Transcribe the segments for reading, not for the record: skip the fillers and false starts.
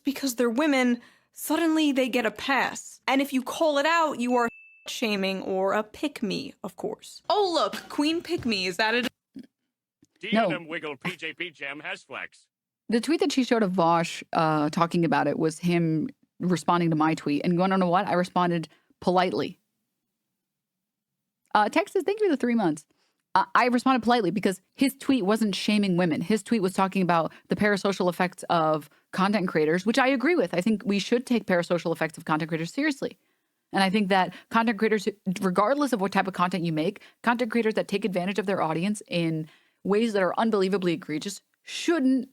because they're women, suddenly they get a pass. And if you call it out, you are shaming or a pick-me, of course. Oh look, Queen Pick-me, is that it? Denim Wiggle PJP Jam has flex. The tweet that she showed of Vosh talking about it was him responding to my tweet. And you want to know what? I responded politely. Texas, thank you for the 3 months. I responded politely because his tweet wasn't shaming women. His tweet was talking about the parasocial effects of content creators, which I agree with. I think we should take parasocial effects of content creators seriously. And I think that content creators, regardless of what type of content you make, content creators that take advantage of their audience in ways that are unbelievably egregious shouldn't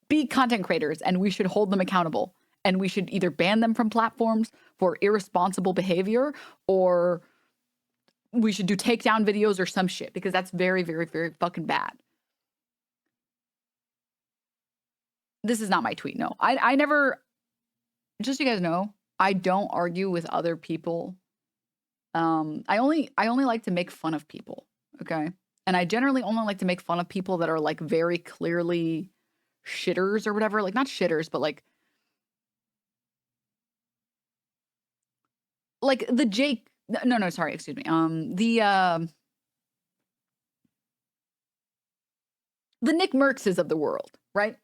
be content creators, and we should hold them accountable. And we should either ban them from platforms for irresponsible behavior, or we should do takedown videos or some shit, because that's very, very, very fucking bad. This is not my tweet. No, I never, just so you guys know, I don't argue with other people. I only like to make fun of people. Okay. And I generally only like to make fun of people that are like very clearly shitters or whatever. Like not shitters, but like the Jake. No, sorry, excuse me. The Nick Merckxes of the world, right?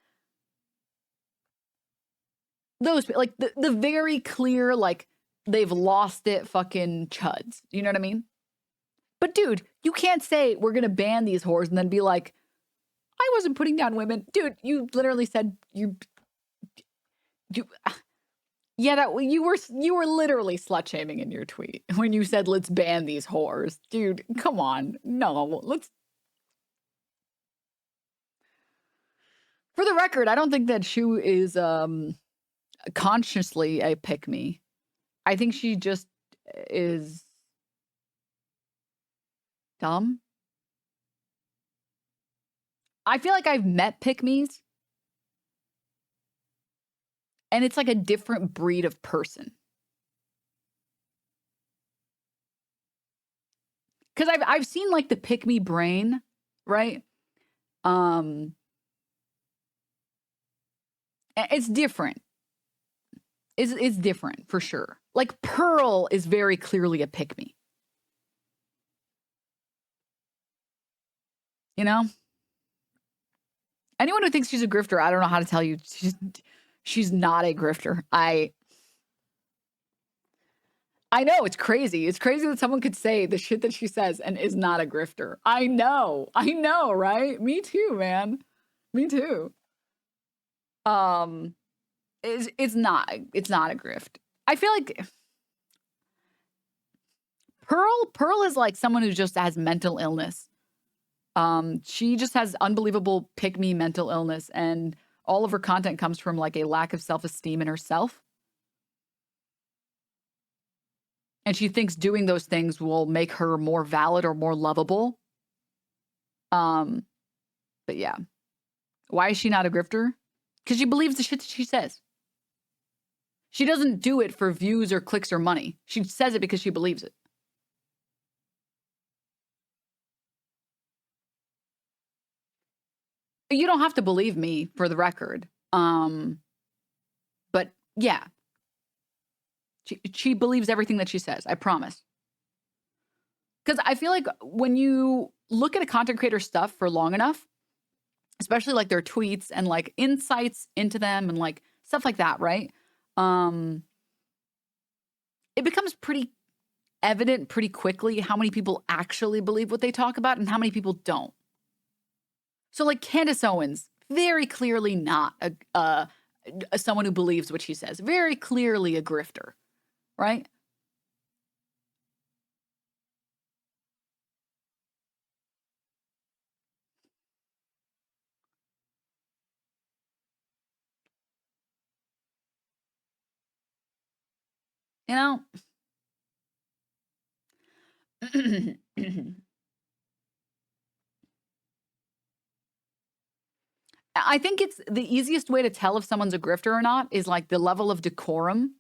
Those, like, the very clear, like, they've lost it fucking chuds. You know what I mean? But dude, you can't say we're gonna ban these whores and then be like, I wasn't putting down women. Dude, you literally said yeah, that you were literally slut shaming in your tweet when you said let's ban these whores. Dude, come on. No, let's. For the record, I don't think that Shoe is consciously a pick me. I think she just is dumb. I feel like I've met pick me's. And it's like a different breed of person. Because I've seen like the pick me brain, right? It's different. It's different for sure. Like Pearl is very clearly a pick me. You know? Anyone who thinks she's a grifter, I don't know how to tell you. She's not a grifter. I know, it's crazy. It's crazy that someone could say the shit that she says and is not a grifter. I know, right? Me too, man. Me too. It's not a grift. I feel like Pearl is like someone who just has mental illness. She just has unbelievable pick-me mental illness, and all of her content comes from like a lack of self-esteem in herself. And she thinks doing those things will make her more valid or more lovable. But yeah. Why is she not a grifter? Because she believes the shit that she says. She doesn't do it for views or clicks or money. She says it because she believes it. You don't have to believe me, for the record. But yeah. She believes everything that she says. I promise. Because I feel like when you look at a content creator's stuff for long enough, especially like their tweets and like insights into them and like stuff like that, right? It becomes pretty evident pretty quickly how many people actually believe what they talk about and how many people don't. So like Candace Owens, very clearly not someone who believes what she says. Very clearly a grifter, right? You know? I think it's the easiest way to tell if someone's a grifter or not is like the level of decorum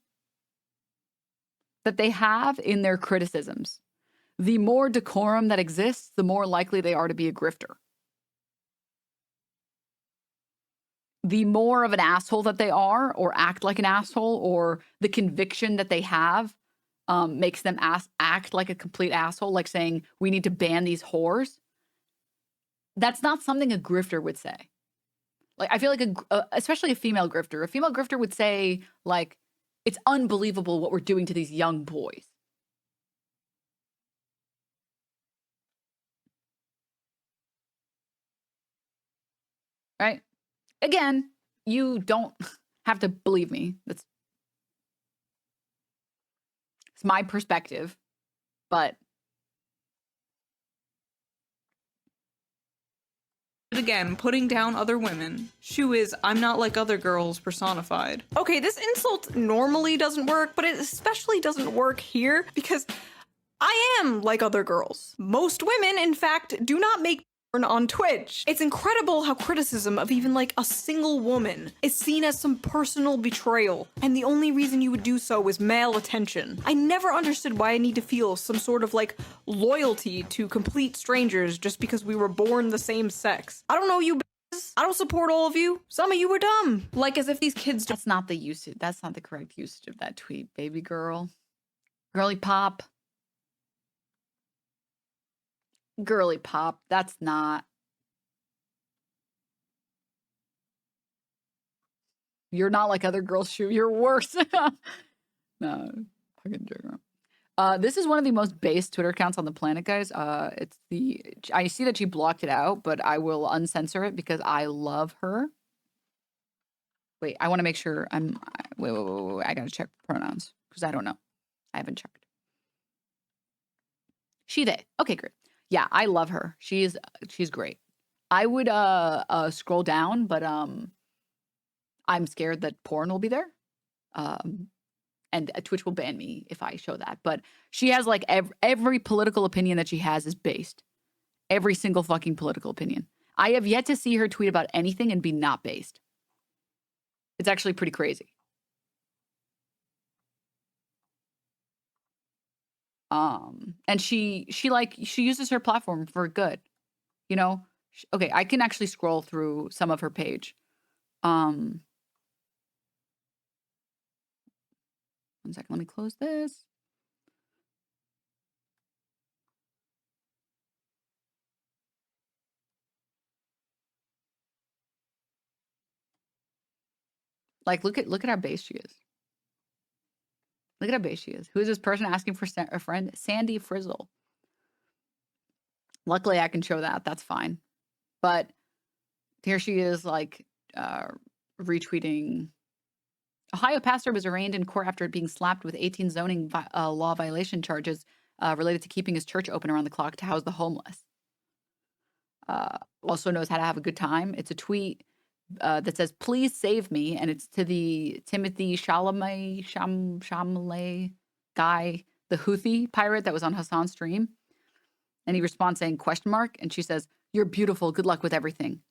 that they have in their criticisms. The more decorum that exists, the more likely they are to be a grifter. the more of an asshole that they are, or act like an asshole, or the conviction that they have makes them act like a complete asshole, like saying, we need to ban these whores. That's not something a grifter would say. Like, I feel like, especially a female grifter would say, like, it's unbelievable what we're doing to these young boys. Right? Again, you don't have to believe me. It's my perspective, but again, putting down other women. Shoe is I'm not like other girls personified. Okay, this insult normally doesn't work, but it especially doesn't work here because I am like other girls. Most women, in fact, do not make porn on Twitch. It's incredible how criticism of even like a single woman is seen as some personal betrayal, and the only reason you would do so is male attention. I never understood why I need to feel some sort of like loyalty to complete strangers just because we were born the same sex. I don't know you bitches. I don't support all of you. Some of you are dumb. Like as if these kids that's not the usage. That's not the correct usage of that tweet, baby girl. Girly pop. Girly pop. That's not. You're not like other girls, Shoe. You're worse. No, fucking joke. This is one of the most base Twitter accounts on the planet, guys. I see that she blocked it out, but I will uncensor it because I love her. Wait, I want to make sure wait. I gotta check pronouns because I don't know. I haven't checked. She, they. Okay, great. Yeah, I love her. She's great. I would scroll down, but I'm scared that porn will be there. And Twitch will ban me if I show that. But she has like every political opinion that she has is based. Every single fucking political opinion. I have yet to see her tweet about anything and be not based. It's actually pretty crazy. And she uses her platform for good, you know? Okay, I can actually scroll through some of her page. One second, let me close this. Like, look at how base she is. Look at how base she is. Who is this person asking for a friend? Sandy Frizzle. Luckily, I can show that. That's fine. But here she is, like, retweeting. Ohio pastor was arraigned in court after being slapped with 18 zoning law violation charges related to keeping his church open around the clock to house the homeless. Also knows how to have a good time. It's a tweet that says, please save me. And it's to the Th0t Chalamet guy, the Houthi pirate that was on Hassan's stream. And he responds saying, ? And she says, you're beautiful. Good luck with everything.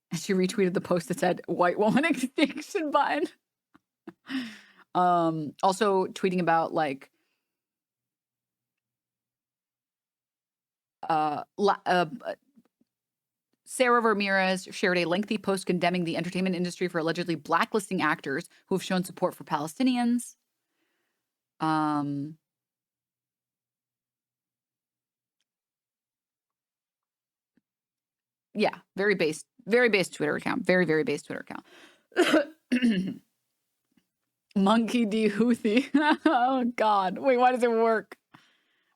And she retweeted the post that said, white woman extinction button. Also tweeting about like, Sarah Ramirez shared a lengthy post condemning the entertainment industry for allegedly blacklisting actors who have shown support for Palestinians. Yeah, very base Twitter account. Very, very base Twitter account. Monkey D. Houthi. Oh, God. Wait, why does it work?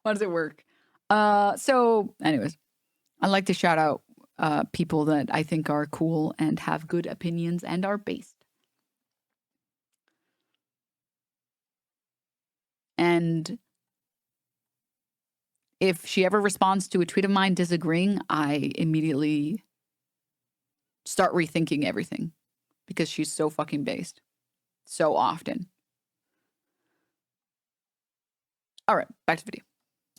Why does it work? So, anyways, I'd like to shout out people that I think are cool and have good opinions and are based. And if she ever responds to a tweet of mine disagreeing, I immediately start rethinking everything because she's so fucking based. So often. All right, back to the video.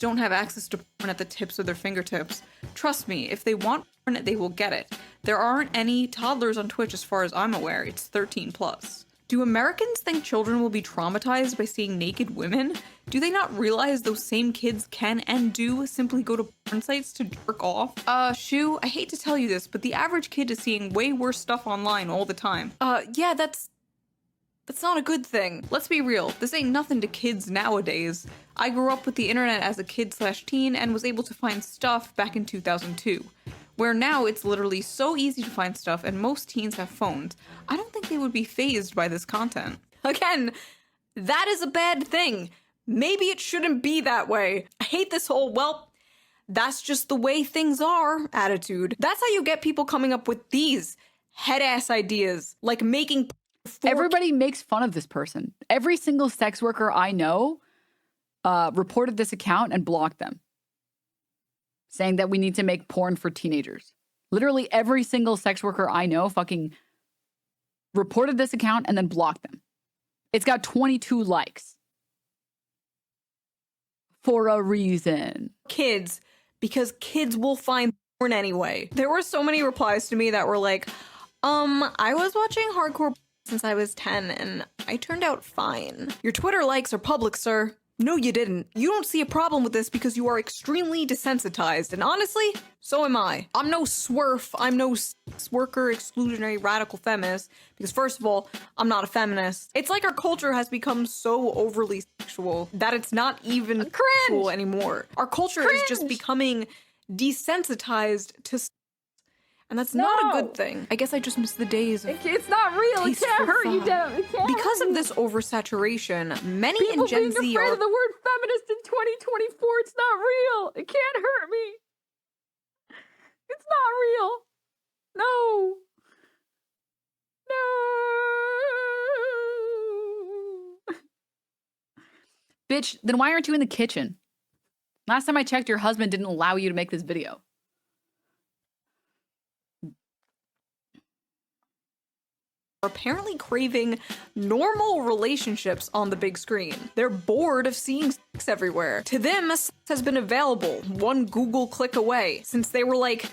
don't have access to porn at the tips of their fingertips. Trust me, if they want porn, they will get it. There aren't any toddlers on Twitch as far as I'm aware. It's 13 plus. Do Americans think children will be traumatized by seeing naked women? Do they not realize those same kids can and do simply go to porn sites to jerk off? Shoe, I hate to tell you this, but the average kid is seeing way worse stuff online all the time. Yeah, that's not a good thing. Let's be real, this ain't nothing to kids nowadays. I grew up with the internet as a kid/teen and was able to find stuff back in 2002. Where now it's literally so easy to find stuff and most teens have phones. I don't think they would be fazed by this content. Again, that is a bad thing. Maybe it shouldn't be that way. I hate this whole, well, that's just the way things are attitude. That's how you get people coming up with these head-ass ideas, like making... Everybody makes fun of this person. Every single sex worker I know reported this account and blocked them, saying that we need to make porn for teenagers. Literally every single sex worker I know fucking reported this account and then blocked them. It's got 22 likes. For a reason. Kids, because kids will find porn anyway. There were so many replies to me that were like, I was watching hardcore since I was 10 and I turned out fine. Your Twitter likes are public, sir. No, you didn't. You don't see a problem with this because you are extremely desensitized, and honestly, so am I. I'm no swerf, I'm no sex worker, exclusionary, radical feminist, because first of all, I'm not a feminist. It's like our culture has become so overly sexual that it's not even sexual anymore. Our culture is just becoming desensitized to sex, and that's not a good thing. I guess I just miss the days of it's not real. It can't hurt you, Dem. Because of this oversaturation, many People in Gen being Z afraid are... of the word feminist in 2024. It's not real. It can't hurt me. It's not real. No. No. Bitch, then why aren't you in the kitchen? Last time I checked, your husband didn't allow you to make this video. Apparently craving normal relationships on the big screen. They're bored of seeing sex everywhere. To them, sex has been available one Google click away since they were like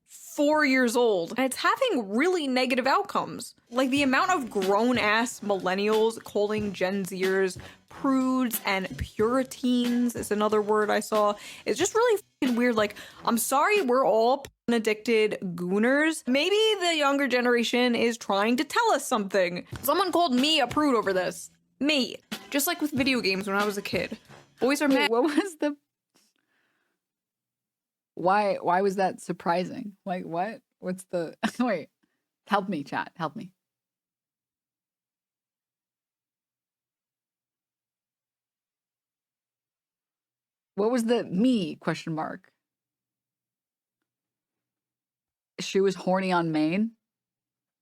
4 years old, and it's having really negative outcomes. Like the amount of grown-ass millennials calling Gen Zers prudes and puritans is another word I saw. It's just really fucking weird. Like, I'm sorry we're all addicted gooners. Maybe the younger generation is trying to tell us something. Someone called me a prude over this. Me. Just like with video games when I was a kid. Boys are mad. What was the... Why was that surprising? Like, what? What's the... Wait. Help me, chat. Help me. What was the me question mark? She was horny on Maine.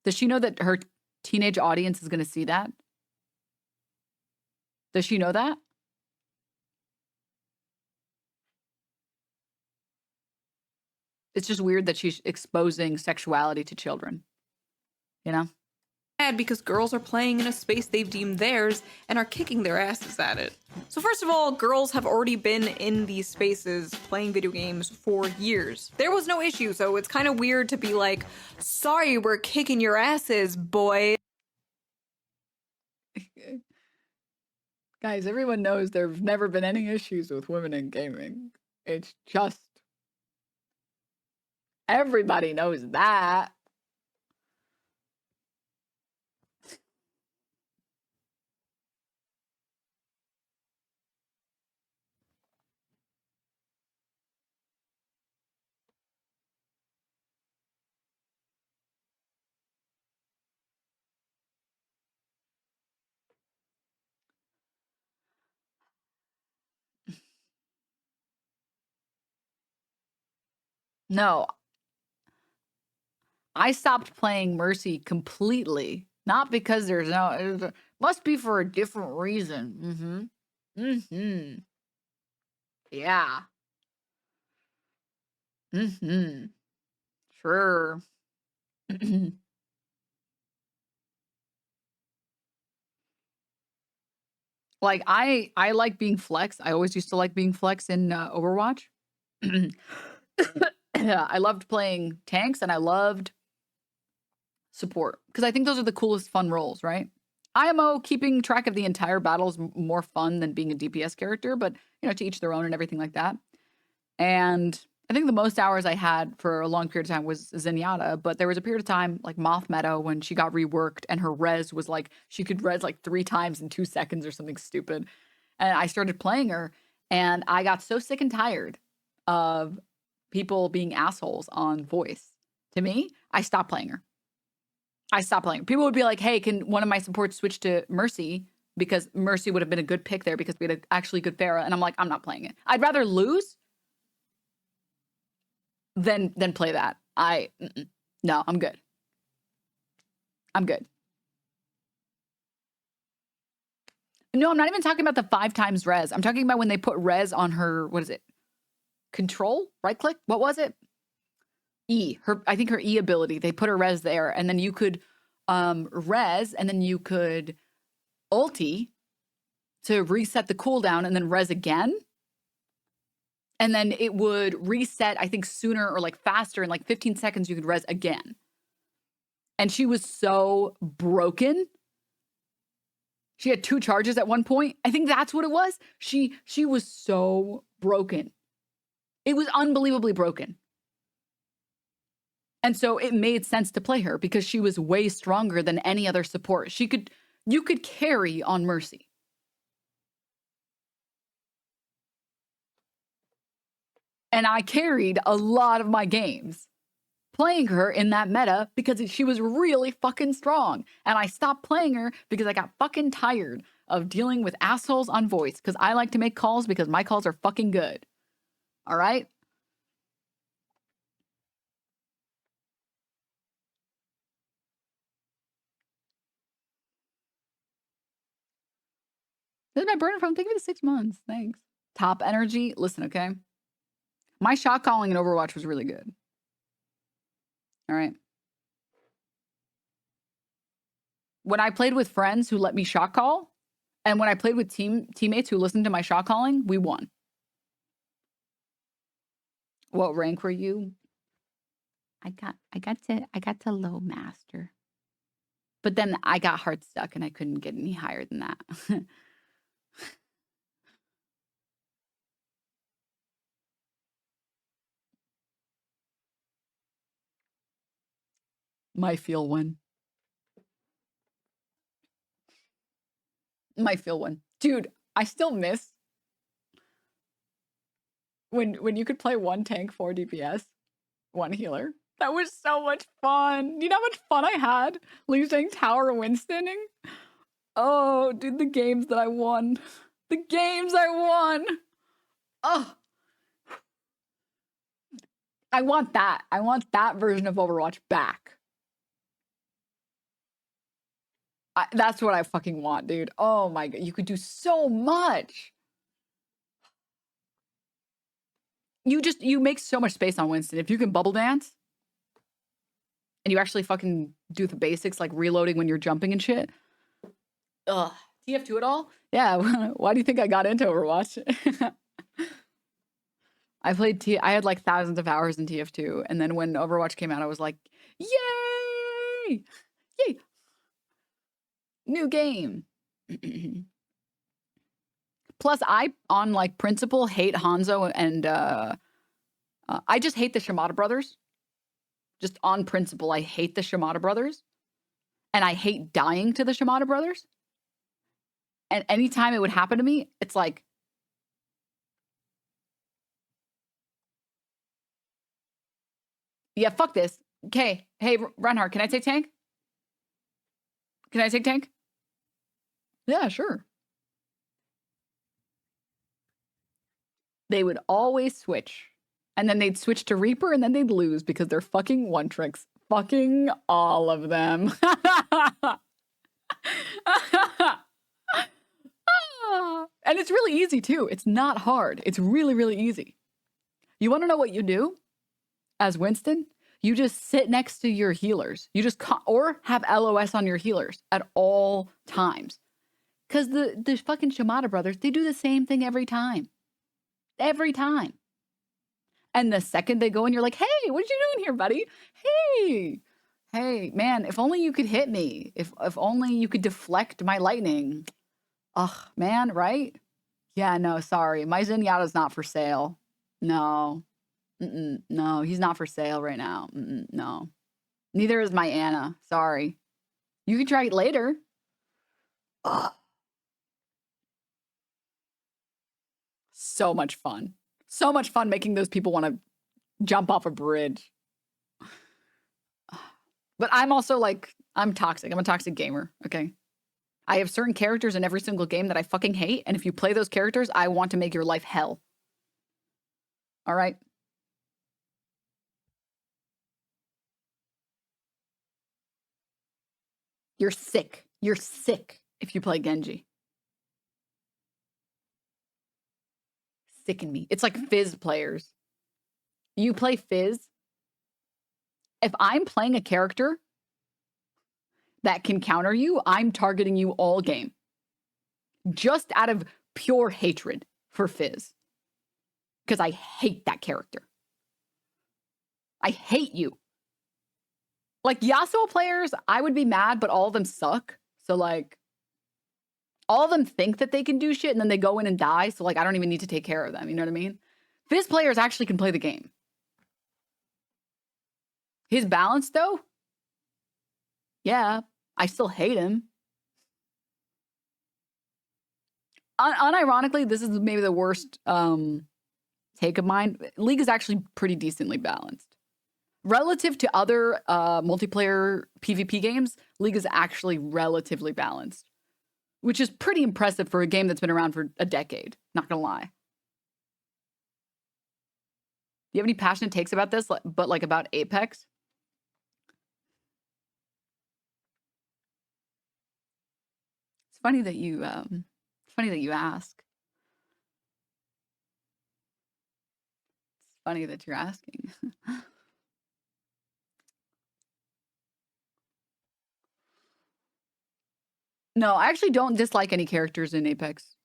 Does she know that her teenage audience is going to see that? Does she know that? It's just weird that she's exposing sexuality to children. You know? Because girls are playing in a space they've deemed theirs and are kicking their asses at it. So first of all, girls have already been in these spaces playing video games for years. There was no issue, so it's kind of weird to be like, sorry, we're kicking your asses, boy. Guys, everyone knows there've never been any issues with women in gaming. It's just... Everybody knows that. No. I stopped playing Mercy completely. Not because there's no... It must be for a different reason. Yeah. Sure. Like, I like being Flex. I always used to like being Flex in Overwatch. I loved playing tanks and I loved support because I think those are the coolest fun roles, right? IMO, keeping track of the entire battle is more fun than being a DPS character, but, you know, to each their own and everything like that. And I think the most hours I had for a long period of time was Zenyatta, but there was a period of time, like Moth Meadow, when she got reworked and her res was like, she could res like 3 times in 2 seconds or something stupid. And I started playing her, and I got so sick and tired of people being assholes on voice. To me, I stopped playing her. I stopped playing. People would be like, hey, can one of my supports switch to Mercy? Because Mercy would have been a good pick there because we had actually good Pharah. And I'm like, I'm not playing it. I'd rather lose than play that. No, I'm good. I'm good. No, I'm not even talking about the 5 times res. I'm talking about when they put res on her, what is it? Control? Right click? What was it? E. I think her E ability. They put her res there, and then you could res, and then you could ulti to reset the cooldown and then res again. And then it would reset, I think, sooner or like faster. In like 15 seconds, you could res again. And she was so broken. She had 2 charges at one point. I think that's what it was. She was so broken. It was unbelievably broken. And so it made sense to play her because she was way stronger than any other support. You could carry on Mercy. And I carried a lot of my games playing her in that meta because she was really fucking strong. And I stopped playing her because I got fucking tired of dealing with assholes on voice because I like to make calls because my calls are fucking good. All right? This is my burner phone. Thank you for the 6 months. Thanks. Top energy. Listen, okay? My shot calling in Overwatch was really good. All right. When I played with friends who let me shot call, and when I played with teammates who listened to my shot calling, we won. What rank were you? I got to low master. But then I got hard stuck and I couldn't get any higher than that. My feel one. My feel one. Dude, I still miss when you could play 1 tank, 4 DPS, 1 healer. That was so much fun. You know how much fun I had losing tower Winstoning? Oh, dude, the games that I won. The games I won. Oh. I want that. I want that version of Overwatch back. That's what I fucking want, dude. Oh my god, you could do so much. You make so much space on Winston. If you can bubble dance and you actually fucking do the basics like reloading when you're jumping and shit. Ugh. TF2 at all? Yeah. Why do you think I got into Overwatch? I had like thousands of hours in TF2, and then when Overwatch came out, I was like, yay! Yay! New game. Plus, I, on like principle, hate Hanzo and I just hate the Shimada brothers. Just on principle, I hate the Shimada brothers. And I hate dying to the Shimada brothers. And anytime it would happen to me, it's like, yeah, fuck this. Okay, hey, Reinhardt, can I take tank? Can I take tank? Yeah, sure. They would always switch. And then they'd switch to Reaper, and then they'd lose because they're fucking one tricks. Fucking all of them. And it's really easy, too. It's not hard. It's really, really easy. You want to know what you do as Winston? You just sit next to your healers. You just or have LOS on your healers at all times. Because the fucking Shimada brothers, they do the same thing every time. Every time. And the second they go in, you're like, hey, what you doing here, buddy? Hey, Hey, man, if only you could hit me. If only you could deflect my lightning. Ugh, man, right? Yeah, no, sorry. My Zenyatta's not for sale. No. No, he's not for sale right now. No. Neither is my Anna. Sorry. You can try it later. Ugh. So much fun. So much fun making those people want to jump off a bridge. But I'm also like, I'm toxic. I'm a toxic gamer, okay? I have certain characters in every single game that I fucking hate, and if you play those characters, I want to make your life hell. All right? You're sick. You're sick if you play Genji. Sicken me. It's like Fizz players. You play Fizz. If I'm playing a character that can counter you, I'm targeting you all game. Just out of pure hatred for Fizz. Because I hate that character. I hate you. Like, Yasuo players, I would be mad, but all of them suck. So, like, all of them think that they can do shit, and then they go in and die. So, like, I don't even need to take care of them. You know what I mean? Fizz players actually can play the game. His balance, though? Yeah, I still hate him. Unironically, this is maybe the worst take of mine. League is actually pretty decently balanced. Relative to other multiplayer PvP games, League is actually relatively balanced, which is pretty impressive for a game that's been around for a decade. Not gonna lie. Do you have any passionate takes about this, but like about Apex? It's funny that you ask. It's funny that you're asking. No, I actually don't dislike any characters in Apex.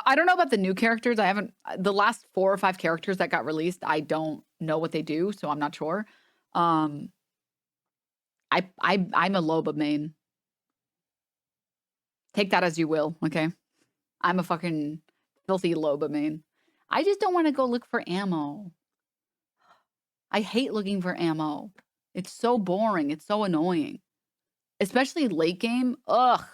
I don't know about the new characters. I haven't the last 4 or 5 characters that got released. I don't know what they do, so I'm not sure. I'm a Loba main. Take that as you will, okay? I'm a fucking filthy Loba main. I just don't want to go look for ammo. I hate looking for ammo. It's so boring. It's so annoying. Especially late game. Ugh.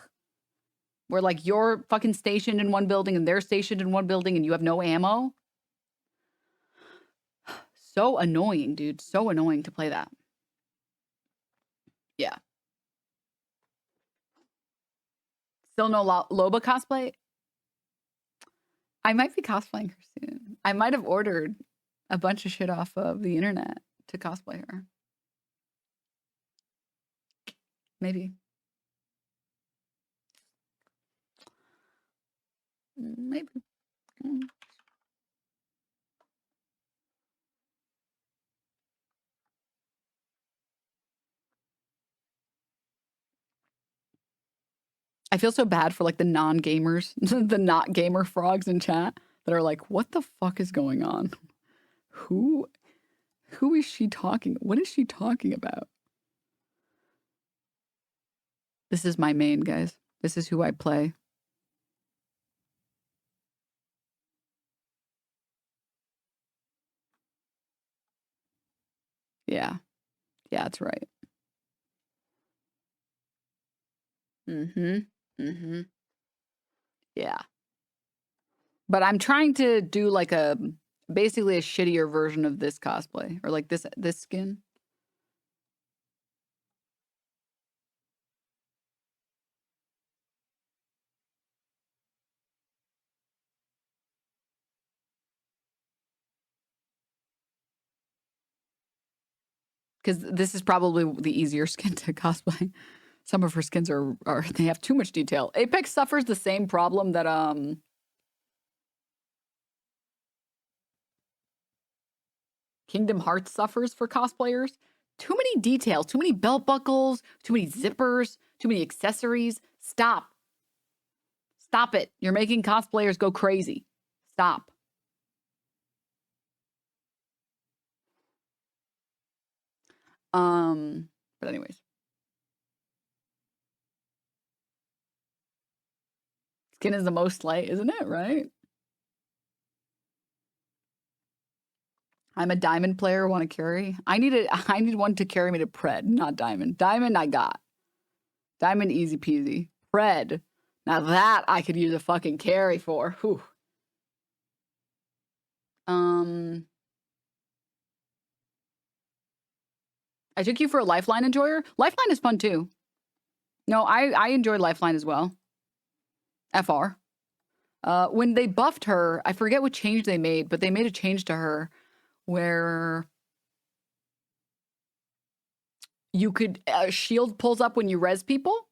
Where like you're fucking stationed in one building and they're stationed in one building and you have no ammo. So annoying, dude. So annoying to play that. Yeah. Still no Loba cosplay? I might be cosplaying her soon. I might have ordered a bunch of shit off of the internet to cosplay her. Maybe. Maybe. I feel so bad for like the non-gamers, the not gamer frogs in chat that are like, what the fuck is going on? Who is she talking? What is she talking about? This is my main, guys. This is who I play. Yeah. Yeah, that's right. Yeah. But I'm trying to do like basically a shittier version of this cosplay or like this skin. Because this is probably the easier skin to cosplay. Some of her skins are they have too much detail. Apex suffers the same problem that Kingdom Hearts suffers for cosplayers. Too many details, too many belt buckles, too many zippers, too many accessories. Stop. Stop it. You're making cosplayers go crazy. Stop. But anyways. Skin is the most slight, isn't it? Right? I'm a diamond player, want to carry. I need one to carry me to Pred, not diamond. Diamond I got. Diamond easy peasy. Pred. Now that I could use a fucking carry for. Whew. I took you for a Lifeline enjoyer. Lifeline is fun too. No, I enjoyed Lifeline as well. FR. When they buffed her, I forget what change they made, but they made a change to her where you could shield pulls up when you res people.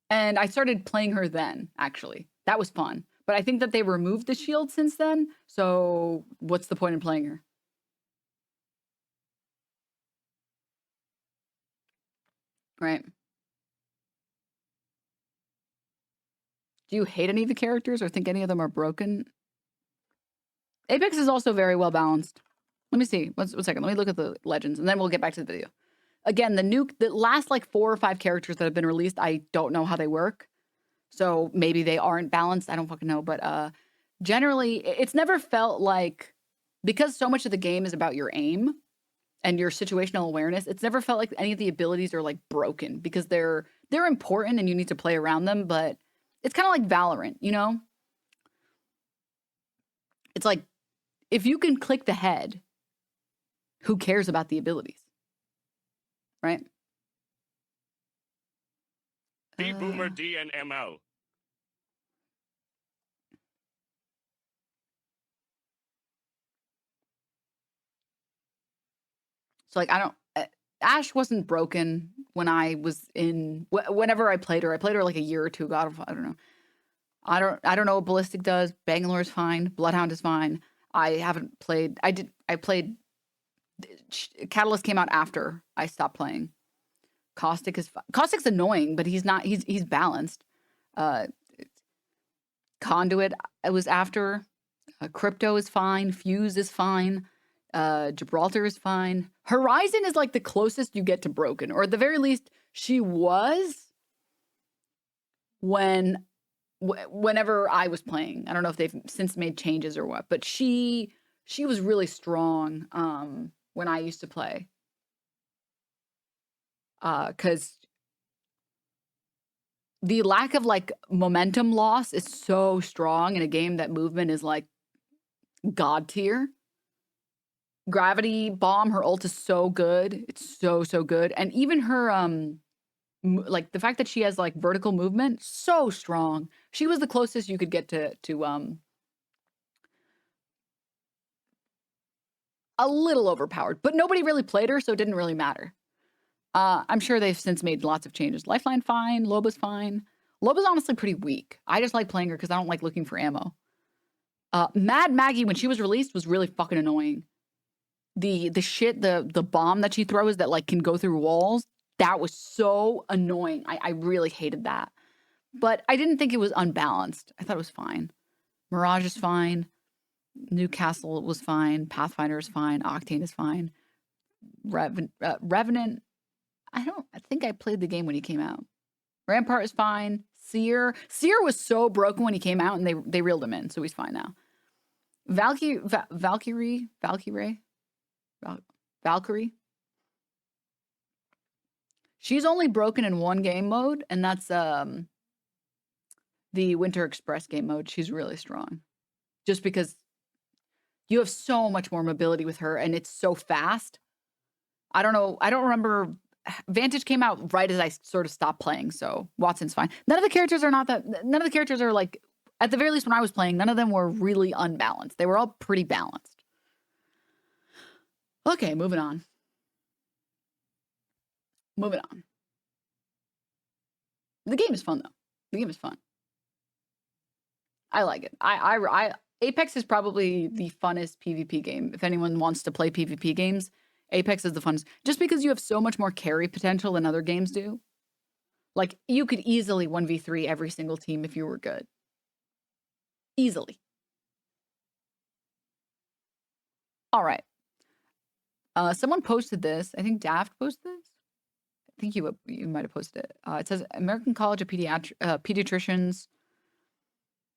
And I started playing her then, actually. That was fun. But I think that they removed the shield since then. So what's the point in playing her? Right. Do you hate any of the characters or think any of them are broken? Apex is also very well balanced. Let me see. One second. Let me look at the legends and then we'll get back to the video. Again, the last like 4 or 5 characters that have been released, I don't know how they work. So maybe they aren't balanced. I don't fucking know. But generally, it's never felt like, because so much of the game is about your aim and your situational awareness, it's never felt like any of the abilities are like broken because they're important and you need to play around them. But it's kind of like Valorant, you know? It's like, if you can click the head, who cares about the abilities? Right? D-Boomer DNMO. So like, I don't, Ash wasn't broken when I was in, whenever I played her like a year or two ago. I don't know. I don't know what Ballistic does. Bangalore is fine. Bloodhound is fine. I haven't played, I played, Catalyst came out after I stopped playing. Caustic's annoying, but he's balanced. Conduit was after. Crypto is fine. Fuse is fine. Gibraltar is fine. Horizon is like the closest you get to broken, or at the very least, she was whenever I was playing. I don't know if they've since made changes or what, but she was really strong when I used to play. Because the lack of like momentum loss is so strong in a game that movement is like god tier. Gravity Bomb, her ult is so good. It's so good. And even her like the fact that she has like vertical movement, so strong. She was the closest you could get to a little overpowered, but nobody really played her, so it didn't really matter. I'm sure they've since made lots of changes. Lifeline fine, Loba's fine. Loba's honestly pretty weak. I just like playing her because I don't like looking for ammo. Mad Maggie, when she was released, was really fucking annoying. The bomb that she throws that like can go through walls, that was so annoying. I really hated that. But I didn't think it was unbalanced. I thought it was fine. Mirage is fine. Newcastle was fine. Pathfinder is fine. Octane is fine. Revenant, I think I played the game when he came out. Rampart is fine. Seer was so broken when he came out and they reeled him in, so he's fine now. Valkyrie. She's only broken in one game mode, and that's the Winter Express game mode. She's really strong. Just because you have so much more mobility with her and it's so fast. I don't know. I don't remember. Vantage came out right as I sort of stopped playing, so Watson's fine. None of the characters are like, at the very least when I was playing, none of them were really unbalanced. They were all pretty balanced. Okay, moving on. The game is fun though. The game is fun. I like it. Apex is probably the funnest PvP game. If anyone wants to play PvP games, Apex is the funnest. Just because you have so much more carry potential than other games do. Like, you could easily 1v3 every single team if you were good. Easily. All right. Someone posted this. I think Daft posted this. I think you might have posted it. It says American College of Pediatricians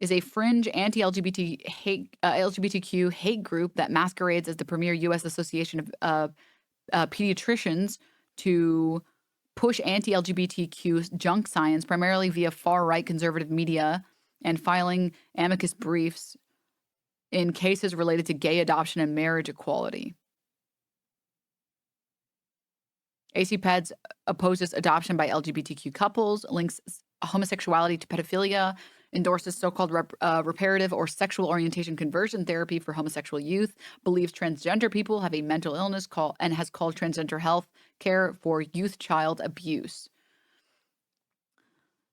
is a fringe anti-LGBT LGBTQ hate group that masquerades as the premier U.S. Association of pediatricians to push anti-LGBTQ junk science primarily via far-right conservative media and filing amicus briefs in cases related to gay adoption and marriage equality. ACPEDS opposes adoption by LGBTQ couples, links homosexuality to pedophilia, endorses so-called reparative or sexual orientation conversion therapy for homosexual youth, believes transgender people have a mental illness and has called transgender health care for youth child abuse.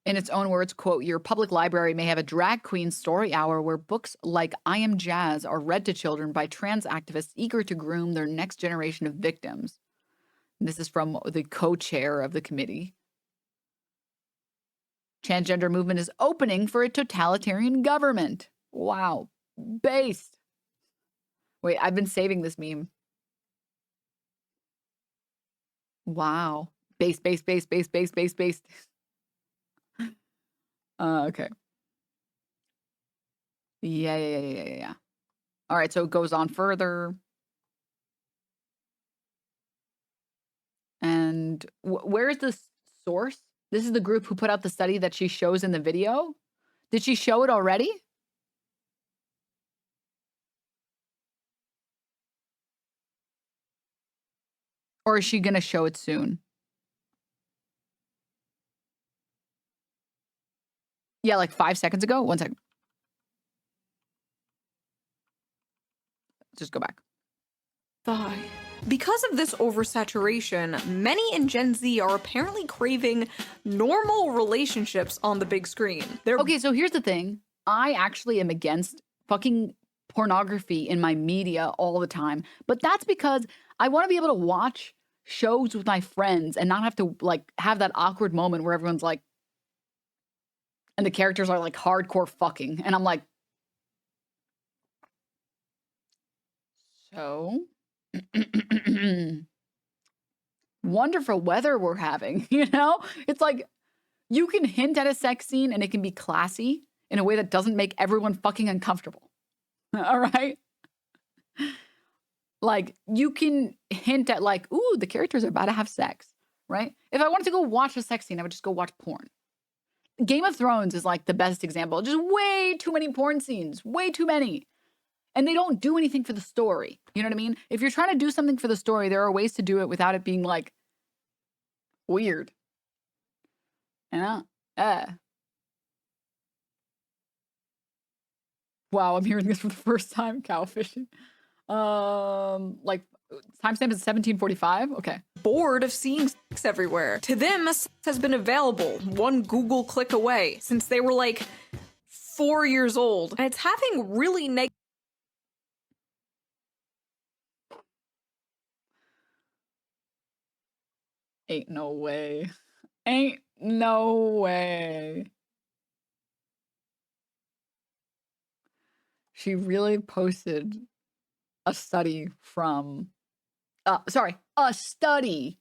In its own words, quote, your public library may have a drag queen story hour where books like I Am Jazz are read to children by trans activists eager to groom their next generation of victims. This is from the co-chair of the committee. Transgender movement is opening for a totalitarian government. Wow. Based. Wait, I've been saving this meme. Wow. Based. Okay. Yeah. All right, so it goes on further. And where is the source? This is the group who put out the study that she shows in the video. Did she show it already? Or is she going to show it soon? Yeah, like 5 seconds ago. 1 second. Just go back. Because of this oversaturation, many in Gen Z are apparently craving normal relationships on the big screen. Okay, so here's the thing. I actually am against fucking pornography in my media all the time. But that's because I want to be able to watch shows with my friends and not have to like have that awkward moment where everyone's like, and the characters are like hardcore fucking. And I'm like, so wonderful weather we're having, you know? It's like you can hint at a sex scene and it can be classy in a way that doesn't make everyone fucking uncomfortable. All right? Like you can hint at like, ooh, the characters are about to have sex, right? If I wanted to go watch a sex scene, I would just go watch porn. Game of Thrones is like the best example. Just way too many porn scenes, way too many. And they don't do anything for the story. You know what I mean? If you're trying to do something for the story, there are ways to do it without it being like weird. Yeah. Wow, I'm hearing this for the first time. Cow fishing. Like timestamp is 1745. Okay. Bored of seeing sex everywhere. To them, sex has been available one Google click away since they were like 4 years old. And it's having really negative. Ain't no way. Ain't no way. She really posted a study from, a study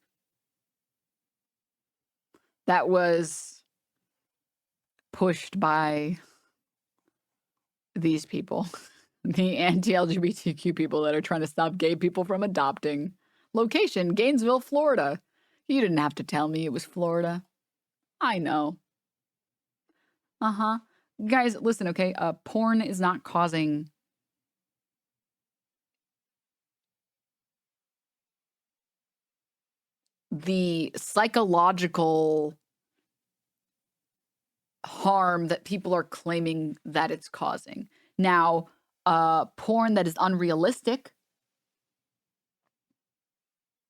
that was pushed by these people, the anti-LGBTQ people that are trying to stop gay people from adopting. Location, Gainesville, Florida. You didn't have to tell me it was Florida. I know. Guys, listen, okay? Porn is not causing the psychological harm that people are claiming that it's causing. Now, porn that is unrealistic,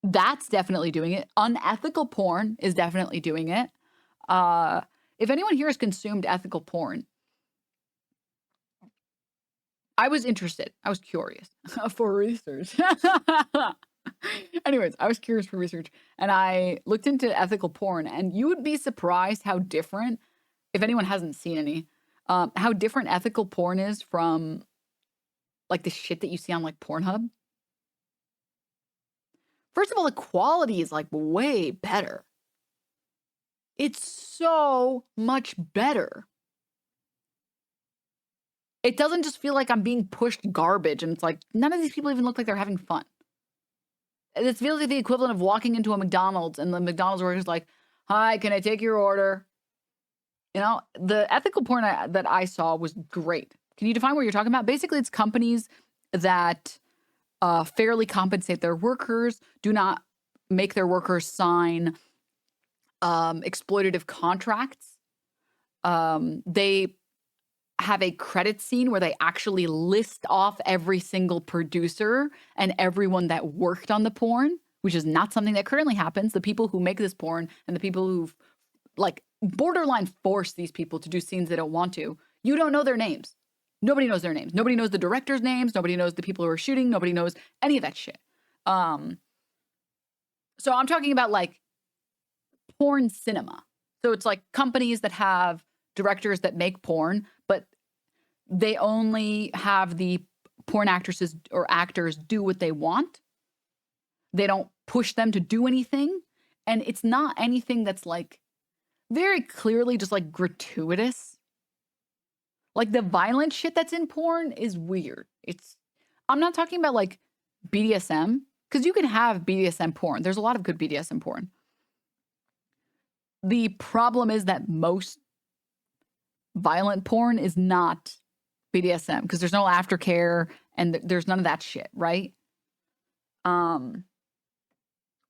that's definitely doing it. Unethical porn is definitely doing it. If anyone here has consumed ethical porn, I was interested. I was curious for research. Anyways, I was curious for research and I looked into ethical porn, and you would be surprised how different, if anyone hasn't seen any, how different ethical porn is from like the shit that you see on like Pornhub. First of all, the quality is like way better. It's so much better. It doesn't just feel like I'm being pushed garbage, and it's like, none of these people even look like they're having fun. It feels like the equivalent of walking into a McDonald's, and the McDonald's worker's like, hi, can I take your order? You know, the ethical porn that I saw was great. Can you define what you're talking about? Basically, it's companies that fairly compensate their workers, do not make their workers sign exploitative contracts. They have a credit scene where they actually list off every single producer and everyone that worked on the porn, which is not something that currently happens. The people who make this porn and the people who've like borderline force these people to do scenes they don't want to, you don't know their names. Nobody knows their names. Nobody knows the director's names. Nobody knows the people who are shooting. Nobody knows any of that shit. So I'm talking about like porn cinema. So it's like companies that have directors that make porn, but they only have the porn actresses or actors do what they want. They don't push them to do anything. And it's not anything that's like very clearly just like gratuitous. Like the violent shit that's in porn is weird. I'm not talking about like BDSM, because you can have BDSM porn. There's a lot of good BDSM porn. The problem is that most violent porn is not BDSM because there's no aftercare and there's none of that shit, right?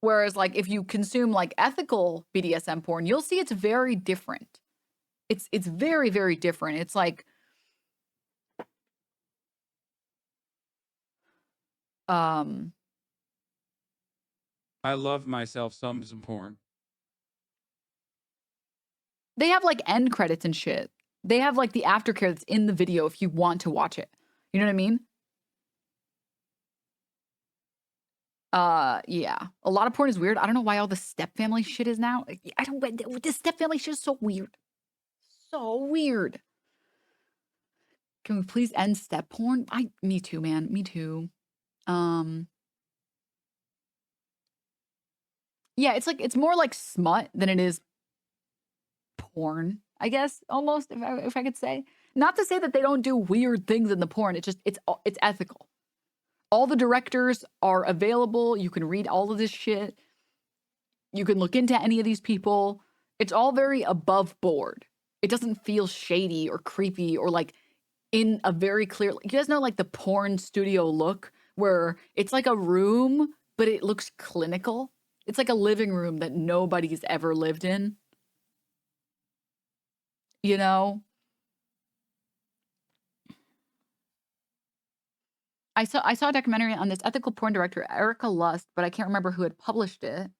Whereas like if you consume like ethical BDSM porn, you'll see it's very different. It's very, very different. It's like I love myself some porn. they have like end credits and shit. They have like the aftercare that's in the video if you want to watch it. You know what I mean? Yeah. A lot of porn is weird. I don't know why all the step family shit is now. I don't. This step family shit is so weird. So weird. Can we please end step porn? Me too, man. Me too. Yeah, it's more like smut than it is porn, I guess, almost, if I could say. Not to say that they don't do weird things in the porn. It's ethical. All the directors are available. You can read all of this shit. You can look into any of these people. It's all very above board. It doesn't feel shady or creepy or like in a very clear, you guys know like the porn studio look where it's like a room, but it looks clinical. It's like a living room that nobody's ever lived in. You know? I saw a documentary on this ethical porn director, Erica Lust, but I can't remember who had published it.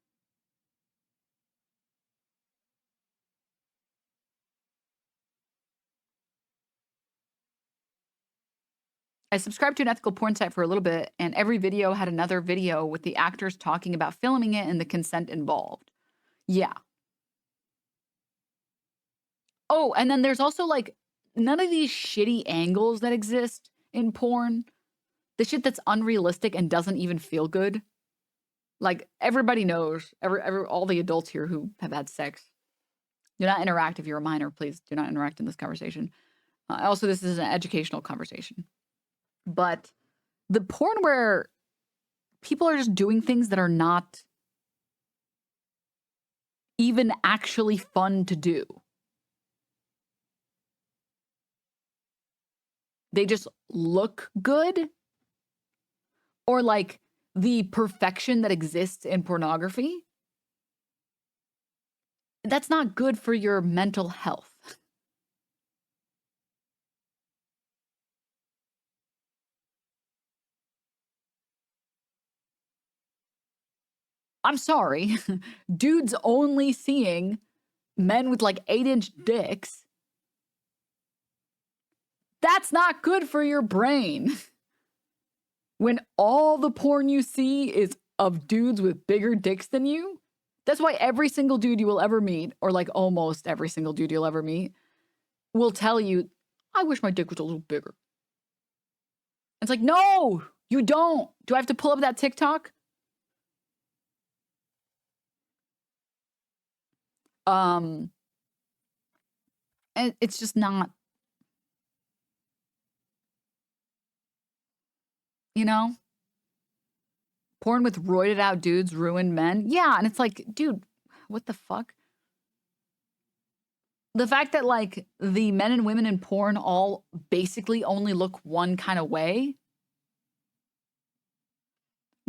I subscribed to an ethical porn site for a little bit, and every video had another video with the actors talking about filming it and the consent involved. Yeah. Oh, and then there's also like none of these shitty angles that exist in porn. The shit that's unrealistic and doesn't even feel good. Like everybody knows, all the adults here who have had sex. Do not interact if you're a minor. Please do not interact in this conversation. Also, this is an educational conversation. But the porn where people are just doing things that are not even actually fun to do. They just look good. Or like the perfection that exists in pornography. That's not good for your mental health. I'm sorry. Dudes only seeing men with like 8-inch dicks. That's not good for your brain. When all the porn you see is of dudes with bigger dicks than you, that's why every single dude you will ever meet, or like almost every single dude you'll ever meet, will tell you, I wish my dick was a little bigger. It's like, no, you don't. Do I have to pull up that TikTok? And it's just not. you know? Porn with roided out dudes ruin men. Yeah, and it's like, dude, what the fuck? The fact that like the men and women in porn all basically only look one kind of way.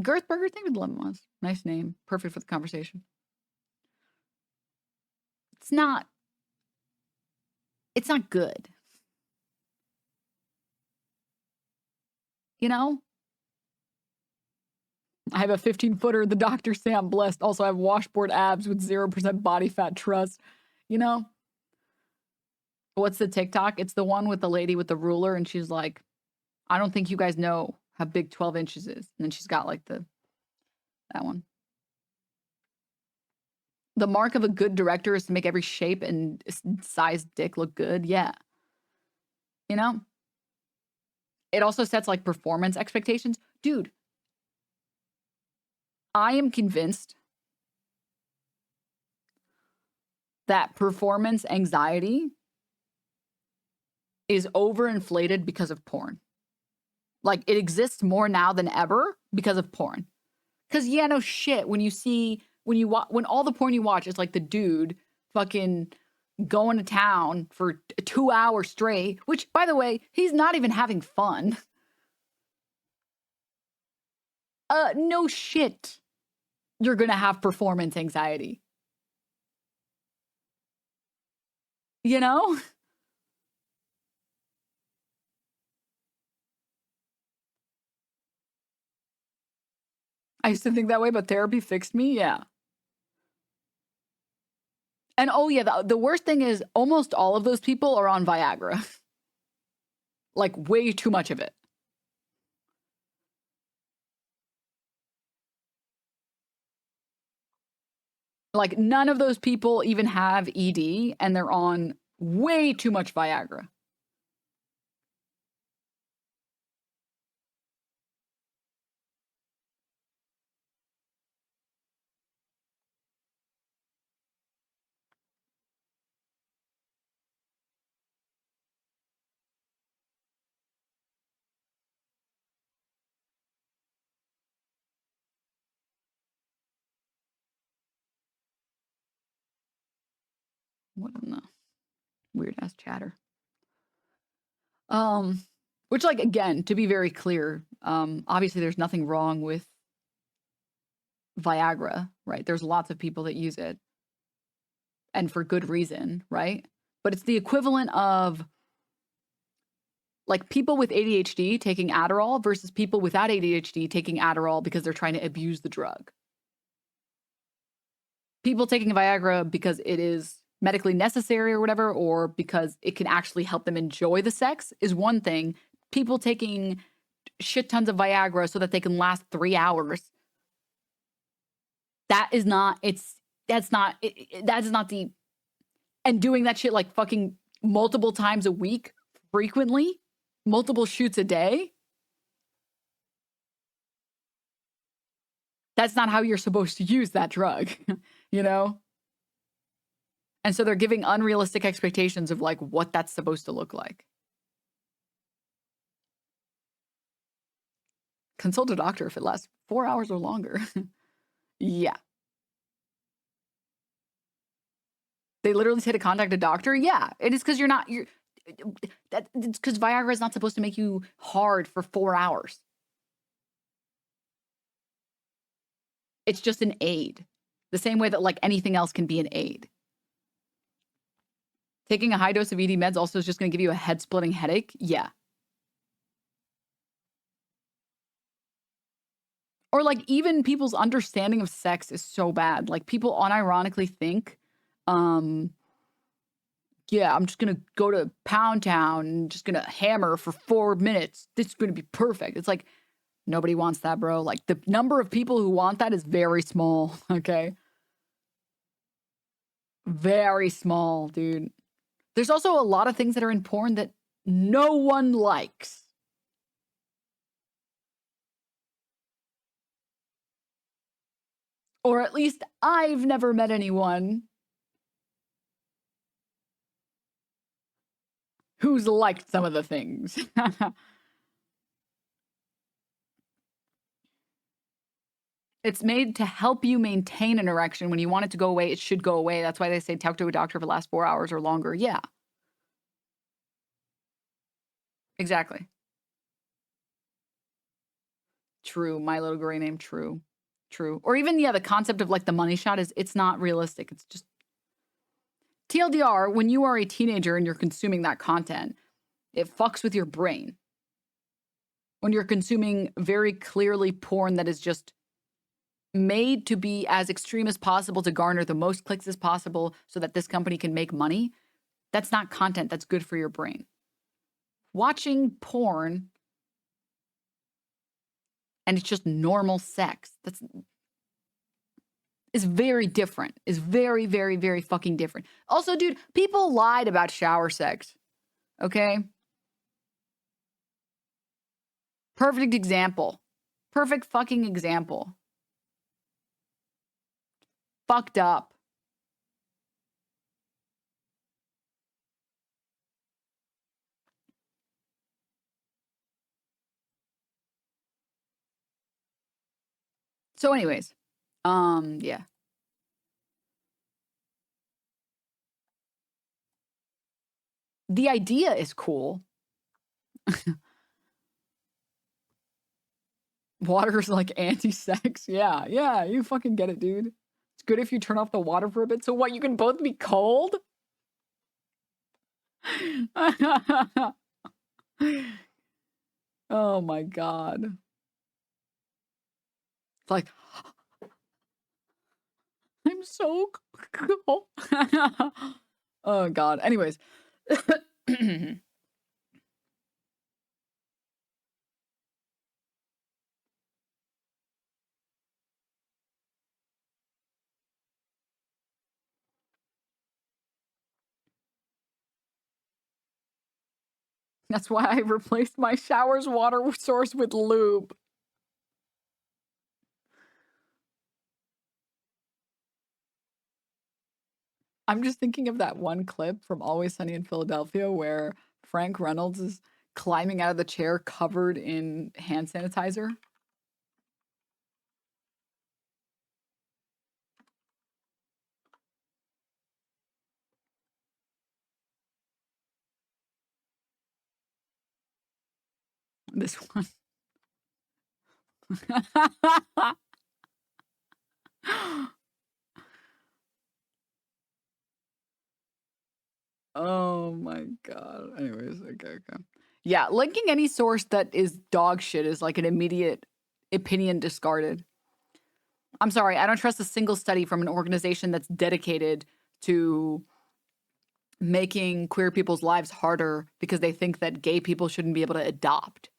Girthburger, thank you for the lemon. Nice name. Perfect for the conversation. It's not good. You know? I have a 15-footer, the doctor say I'm blessed. Also, I have washboard abs with 0% body fat trust. You know? What's the TikTok? It's the one with the lady with the ruler, and she's like, I don't think you guys know how big 12 inches is. And then she's got like that one. The mark of a good director is to make every shape and size dick look good. Yeah. You know? It also sets like performance expectations. Dude, I am convinced that performance anxiety is overinflated because of porn. Like, it exists more now than ever because of porn. Because, yeah, no shit. When all the porn you watch is like the dude fucking going to town for 2 hours straight, which, by the way, he's not even having fun. No shit. You're gonna have performance anxiety. You know? I used to think that way, but therapy fixed me. Yeah. And oh yeah, the worst thing is almost all of those people are on Viagra. Like way too much of it. Like none of those people even have ED and they're on way too much Viagra. What in the weird ass chatter? Which like again, to be very clear, obviously there's nothing wrong with Viagra, right? There's lots of people that use it and for good reason, right? But it's the equivalent of like people with ADHD taking Adderall versus people without ADHD taking Adderall because they're trying to abuse the drug. People taking Viagra because it is medically necessary or whatever, or because it can actually help them enjoy the sex is one thing. People taking shit tons of Viagra so that they can last 3 hours. That is not the, and doing that shit like fucking multiple times a week, frequently, multiple shoots a day. That's not how you're supposed to use that drug, you know? And so they're giving unrealistic expectations of like what that's supposed to look like. Consult a doctor if it lasts 4 hours or longer. Yeah. They literally say to contact a doctor. Yeah. It is because it's because Viagra is not supposed to make you hard for 4 hours. It's just an aid. The same way that like anything else can be an aid. Taking a high dose of ED meds also is just going to give you a head-splitting headache. Yeah. Or like even people's understanding of sex is so bad. Like people unironically think, yeah, I'm just going to go to Pound Town and just going to hammer for 4 minutes. This is going to be perfect. It's like, nobody wants that, bro. Like the number of people who want that is very small. Okay. Very small, dude. There's also a lot of things that are in porn that no one likes. Or at least I've never met anyone who's liked some of the things. It's made to help you maintain an erection. When you want it to go away, it should go away. That's why they say talk to a doctor for the last 4 hours or longer. Yeah. Exactly. True. My little gray name. True. True. Or even, yeah, the concept of like the money shot is, it's not realistic. It's just TLDR, when you are a teenager and you're consuming that content, it fucks with your brain. When you're consuming very clearly porn that is just made to be as extreme as possible to garner the most clicks as possible so that this company can make money, that's not content that's good for your brain. Watching porn and it's just normal sex, is very different. Is very, very, very fucking different. Also, dude, people lied about shower sex. Okay? Perfect example. Perfect fucking example. Fucked up. So anyways, yeah. The idea is cool. Water's like anti-sex. Yeah, you fucking get it, dude. It's good if you turn off the water for a bit. So what, you can both be cold? Oh my God. It's like, I'm so cold. Oh God. Anyways. That's why I replaced my shower's water source with lube. I'm just thinking of that one clip from Always Sunny in Philadelphia where Frank Reynolds is climbing out of the chair covered in hand sanitizer. This one. Oh my God. Anyways, okay. Yeah, linking any source that is dog shit is like an immediate opinion discarded. I'm sorry, I don't trust a single study from an organization that's dedicated to making queer people's lives harder because they think that gay people shouldn't be able to adopt.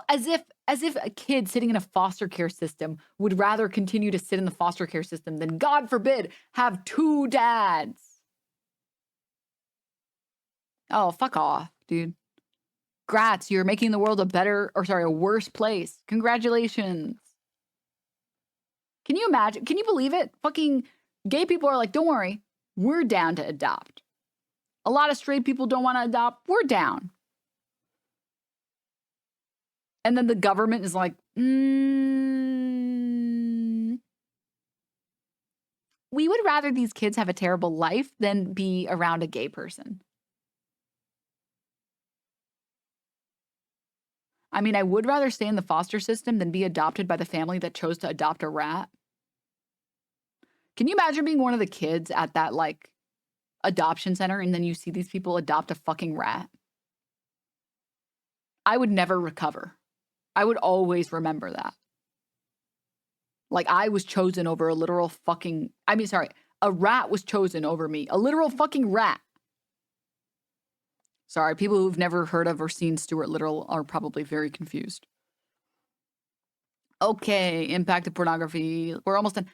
As if a kid sitting in a foster care system would rather continue to sit in the foster care system than, God forbid, have 2 dads. Oh, fuck off, dude. Grats, you're making the world a worse place. Congratulations. Can you imagine? Can you believe it? Fucking gay people are like, don't worry, we're down to adopt. A lot of straight people don't want to adopt. We're down. And then the government is like, we would rather these kids have a terrible life than be around a gay person. I mean, I would rather stay in the foster system than be adopted by the family that chose to adopt a rat. Can you imagine being one of the kids at that, like, adoption center and then you see these people adopt a fucking rat? I would never recover. I would always remember that. Like, I was chosen over a literal fucking... a rat was chosen over me. A literal fucking rat. Sorry, people who've never heard of or seen Stuart Little are probably very confused. Okay, impact of pornography. We're almost done.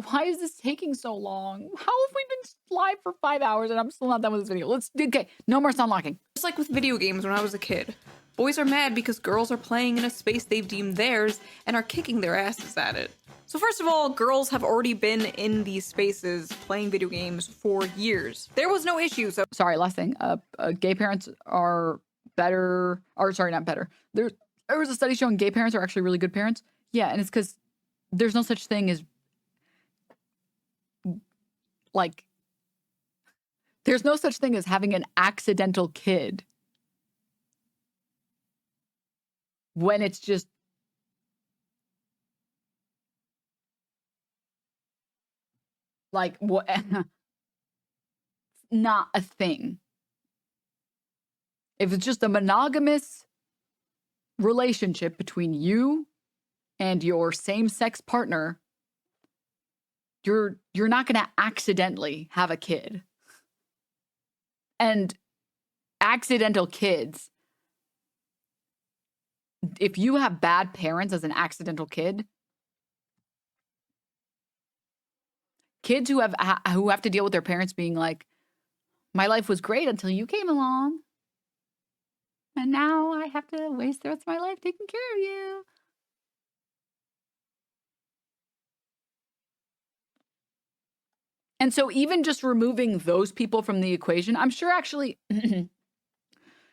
Why is this taking so long? How have we been live for 5 hours and I'm still not done with this video? Okay, no more Stunlocking. Just like with video games when I was a kid. Boys are mad because girls are playing in a space they've deemed theirs and are kicking their asses at it. So first of all, girls have already been in these spaces playing video games for years. There was no issue, so... Sorry, last thing. Gay parents are better... Or, sorry, not better. There was a study showing gay parents are actually really good parents. Yeah, and it's because there's no such thing as, like, there's no such thing as having an accidental kid when it's just like what not a thing. If it's just a monogamous relationship between you and your same-sex partner, you're not going to accidentally have a kid. And accidental kids, if you have bad parents as an accidental kid, kids who have to deal with their parents being like, my life was great until you came along, and now I have to waste the rest of my life taking care of you. And so even just removing those people from the equation, I'm sure actually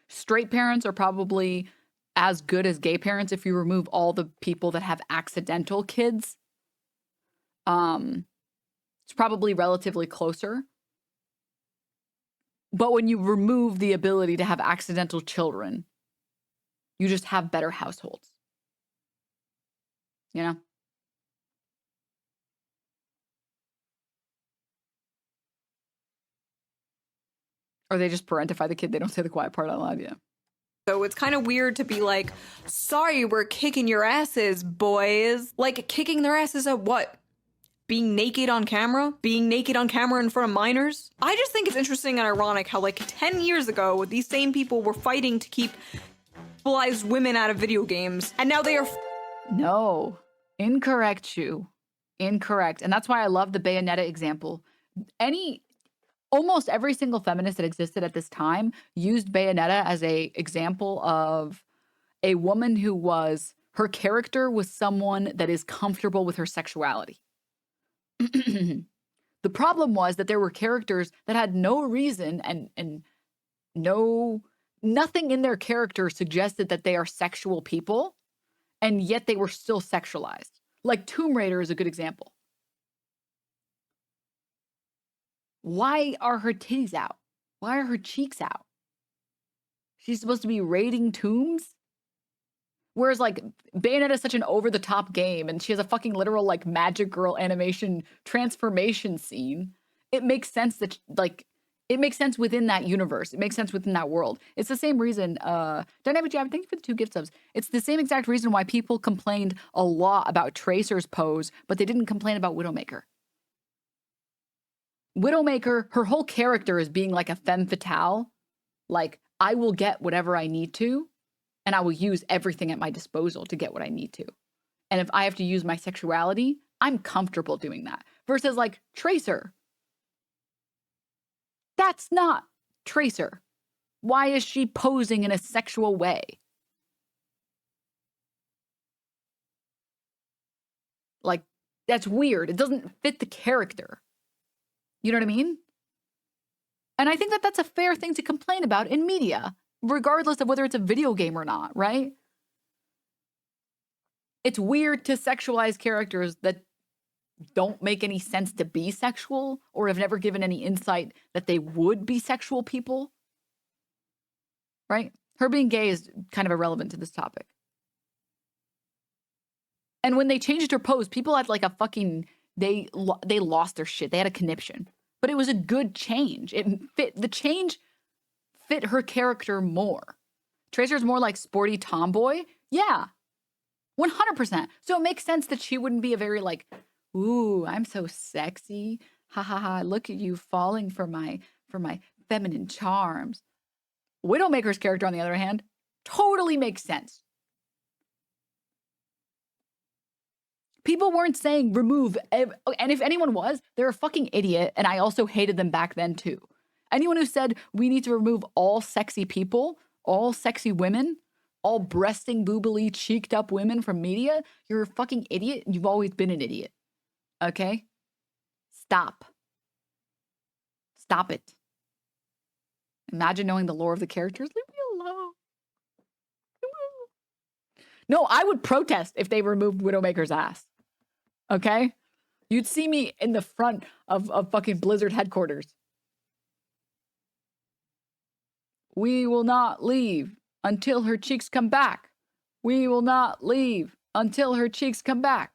straight parents are probably as good as gay parents if you remove all the people that have accidental kids. It's probably relatively closer. But when you remove the ability to have accidental children, you just have better households. You know? Or they just parentify the kid. They don't say the quiet part out loud. Yeah. So it's kind of weird to be like, sorry, we're kicking your asses, boys. Like, kicking their asses at what? Being naked on camera? Being naked on camera in front of minors? I just think it's interesting and ironic how, like, 10 years ago, these same people were fighting to keep civilized women out of video games, and now they are No. Incorrect, Shoe. Incorrect. And that's why I love the Bayonetta example. Almost every single feminist that existed at this time used Bayonetta as a example of a woman who her character was someone that is comfortable with her sexuality. The problem was that there were characters that had no reason and nothing in their character suggested that they are sexual people, and yet they were still sexualized. Like Tomb Raider is a good example. Why are her titties out? Why are her cheeks out? She's supposed to be raiding tombs? Whereas, like, Bayonetta is such an over-the-top game, and she has a fucking literal, like, magic girl animation transformation scene. It makes sense that, like, it makes sense within that universe. It makes sense within that world. It's the same reason, Dynamic Jab, thank you for the 2 gift subs. It's the same exact reason why people complained a lot about Tracer's pose, but they didn't complain about Widowmaker. Widowmaker, her whole character is being like a femme fatale. Like, I will get whatever I need to, and I will use everything at my disposal to get what I need to. And if I have to use my sexuality, I'm comfortable doing that. Versus like Tracer. That's not Tracer. Why is she posing in a sexual way? Like, that's weird. It doesn't fit the character. You know what I mean? And I think that that's a fair thing to complain about in media, regardless of whether it's a video game or not, right? It's weird to sexualize characters that don't make any sense to be sexual or have never given any insight that they would be sexual people, right? Her being gay is kind of irrelevant to this topic. And when they changed her pose, people had like a fucking, they lost their shit. They had a conniption. But it was a good change. The change fit her character more. Tracer's more like sporty tomboy. Yeah, 100%. So it makes sense that she wouldn't be a very like, ooh, I'm so sexy. Ha ha ha, look at you falling for my feminine charms. Widowmaker's character, on the other hand, totally makes sense. People weren't saying remove, and if anyone was, they're a fucking idiot, and I also hated them back then too. Anyone who said we need to remove all sexy people, all sexy women, all breasting, boobily, cheeked up women from media, you're a fucking idiot, and you've always been an idiot. Okay? Stop. Stop it. Imagine knowing the lore of the characters. Leave me alone. No, I would protest if they removed Widowmaker's ass. Okay? You'd see me in the front of fucking Blizzard headquarters. We will not leave until her cheeks come back. We will not leave until her cheeks come back.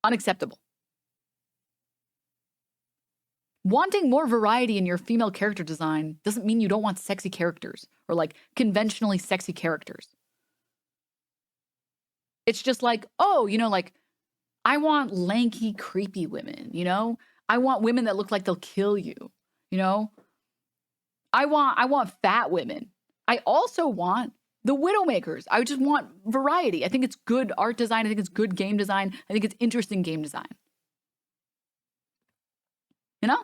Unacceptable. Wanting more variety in your female character design doesn't mean you don't want sexy characters or like conventionally sexy characters. It's just like, oh, you know, like I want lanky, creepy women, you know? I want women that look like they'll kill you, you know? I want fat women. I also want the Widowmakers. I just want variety. I think it's good art design. I think it's good game design. I think it's interesting game design. You know?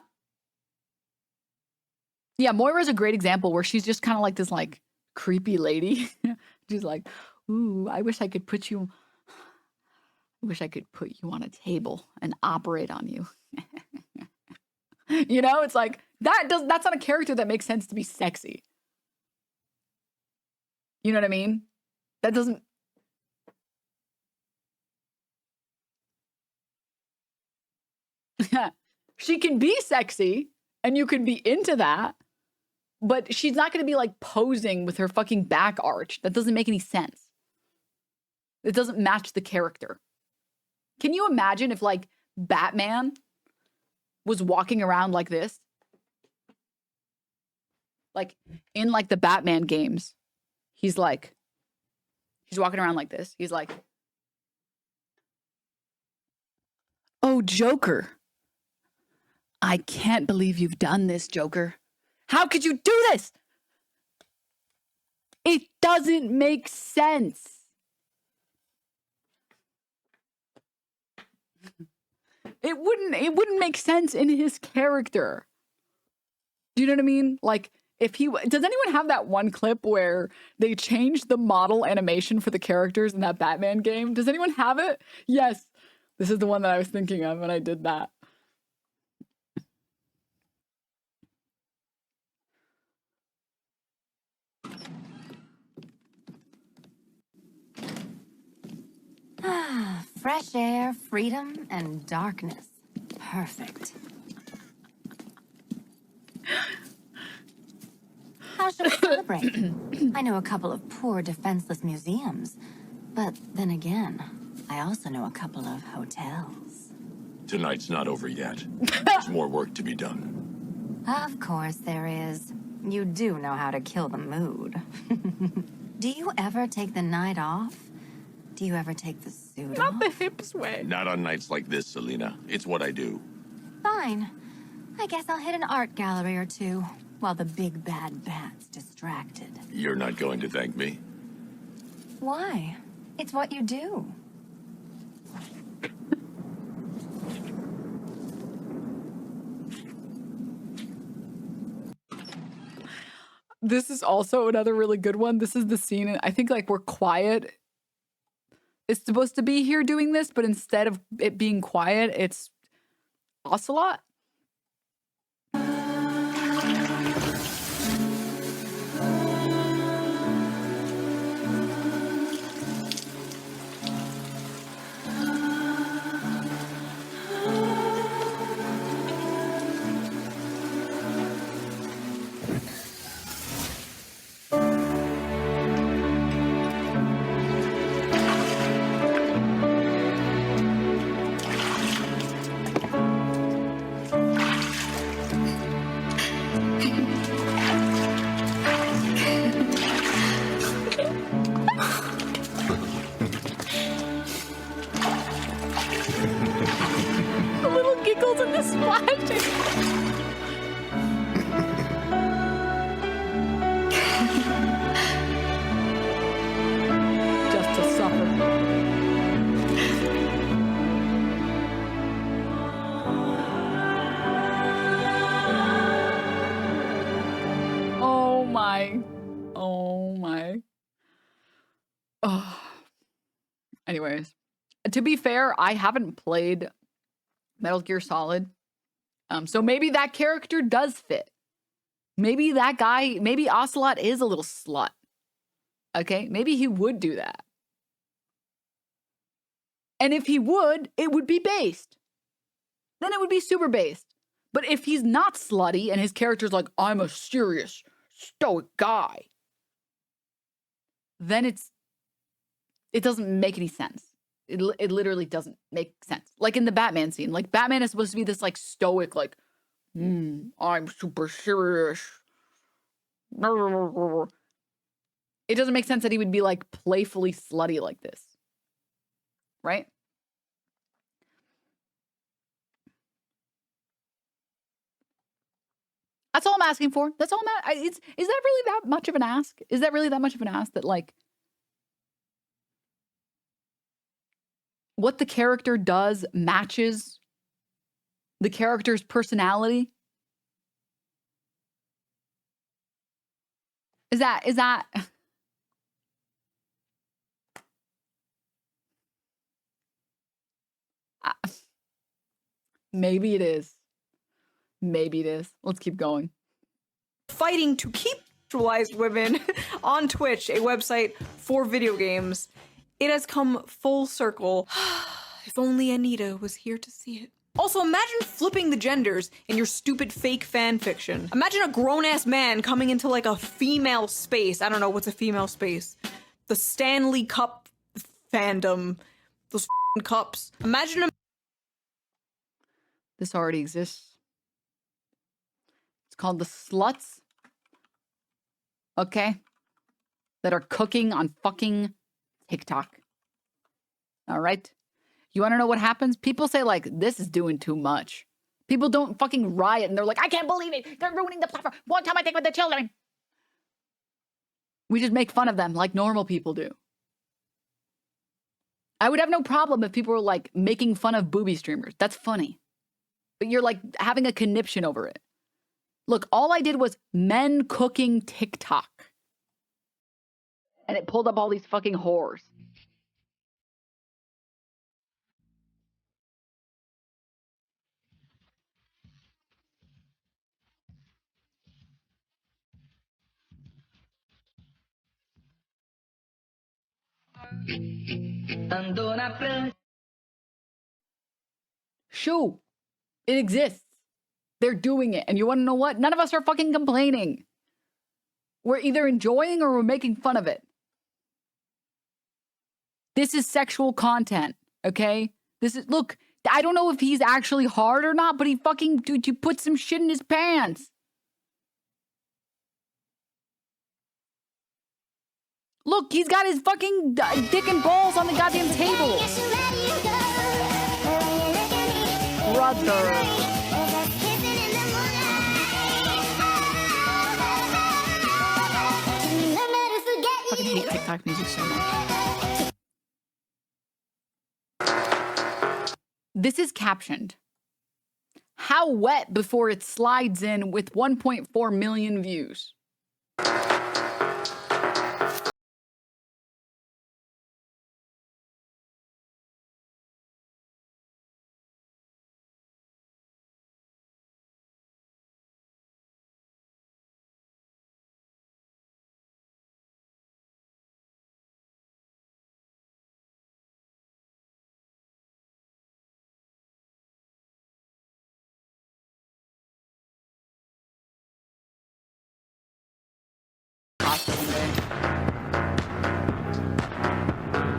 Yeah, Moira's a great example where she's just kind of like this like creepy lady. She's like, ooh, I wish I could put you on a table and operate on you. You know, it's like that's not a character that makes sense to be sexy. You know what I mean? That doesn't. She can be sexy and you can be into that, but she's not going to be like posing with her fucking back arch. That doesn't make any sense. It doesn't match the character. Can you imagine if like Batman was walking around like this? Like in like the Batman games, he's walking around like this. He's like, oh, Joker. I can't believe you've done this, Joker. How could you do this? It doesn't make sense. It wouldn't make sense in his character. Do you know what I mean? Like, if he, does anyone have that one clip where they changed the model animation for the characters in that Batman game? Does anyone have it? Yes. This is the one that I was thinking of when I did that. Fresh air, freedom, and darkness. Perfect. How should we celebrate? I know a couple of poor, defenseless museums. But then again, I also know a couple of hotels. Tonight's not over yet. There's more work to be done. Of course there is. You do know how to kill the mood. Do you ever take the night off? Do you ever take the suit off? Not the hips way. Not on nights like this, Selena. It's what I do. Fine. I guess I'll hit an art gallery or two while the big bad bat's distracted. You're not going to thank me? Why? It's what you do. This is also another really good one. This is the scene, I think like we're quiet. It's supposed to be here doing this, but instead of it being quiet, it's Ocelot. The little giggles and the splashing. Just to suffer. Oh my. Oh my. Oh. Anyways, to be fair, I haven't played Metal Gear Solid. So maybe that character does fit. Maybe that guy, maybe Ocelot is a little slut. Okay? Maybe he would do that. And if he would, it would be based. Then it would be super based. But if he's not slutty and his character's like, I'm a serious, stoic guy, then it doesn't make any sense. It literally doesn't make sense. Like in the Batman scene, like Batman is supposed to be this like stoic, like, I'm super serious. It doesn't make sense that he would be like playfully slutty like this. Right? That's all I'm asking for. That's all I'm is that really that much of an ask? Is that really that much of an ask that like what the character does matches the character's personality? Is that maybe it is. Maybe it is. Let's keep going. Fighting to keep sexualized women on Twitch, a website for video games. It has come full circle. If only Anita was here to see it. Also, imagine flipping the genders in your stupid fake fan fiction. Imagine a grown-ass man coming into like a female space. I don't know, what's a female space? The Stanley Cup fandom. Those cups. Imagine This already exists. It's called the sluts. Okay? That are cooking on fucking TikTok. All right? You want to know what happens? People say, like, this is doing too much. People don't fucking riot and they're like, I can't believe it. They're ruining the platform. One time I think with the children. We just make fun of them like normal people do. I would have no problem if people were like making fun of booby streamers. That's funny. But you're like having a conniption over it. Look, all I did was men cooking TikTok. And it pulled up all these fucking whores. Shoe. It exists. They're doing it. And you want to know what? None of us are fucking complaining. We're either enjoying or we're making fun of it. This is sexual content, okay? This is, look, I don't know if he's actually hard or not, but he fucking, dude, you put some shit in his pants. Look, he's got his fucking dick and balls on the goddamn table. Brother. I fucking hate TikTok music so much. This is captioned. How wet before it slides in with 1.4 million views.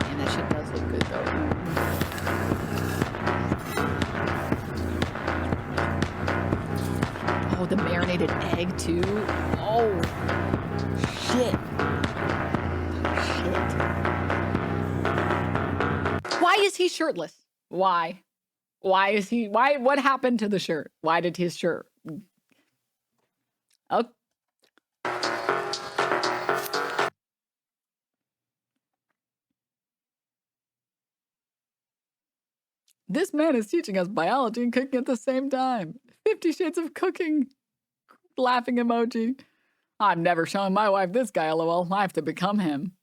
And that shit does look good though. Oh, the marinated egg too. Oh, shit. Shit. Why is he shirtless? Why? Why is he? Why? What happened to the shirt? Why did his shirt? Oh. This man is teaching us biology and cooking at the same time. 50 Shades of Cooking. Laughing emoji. I'm never showing my wife this guy, lol. I have to become him.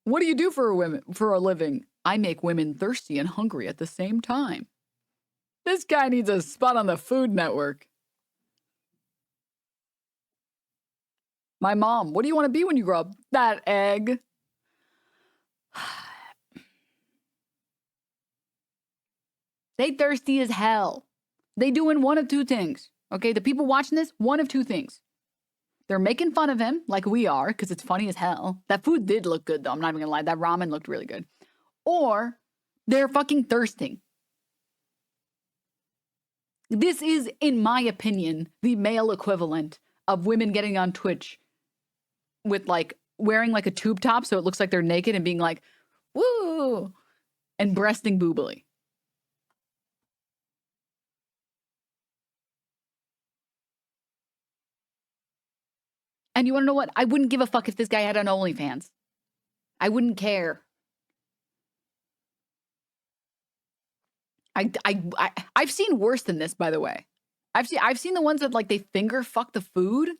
What do you do for a living? I make women thirsty and hungry at the same time. This guy needs a spot on the Food Network. My mom, what do you want to be when you grow up? That egg. They thirsty as hell. They doing one of two things. Okay, the people watching this, one of two things. They're making fun of him like we are because it's funny as hell. That food did look good though. I'm not even gonna lie. That ramen looked really good. Or they're fucking thirsting. This is, in my opinion, the male equivalent of women getting on Twitch with like wearing like a tube top so it looks like they're naked and being like, woo, and breasting boobily. And you want to know what? I wouldn't give a fuck if this guy had an OnlyFans. I wouldn't care. I've seen worse than this, by the way. I've seen the ones that like they finger fuck the food,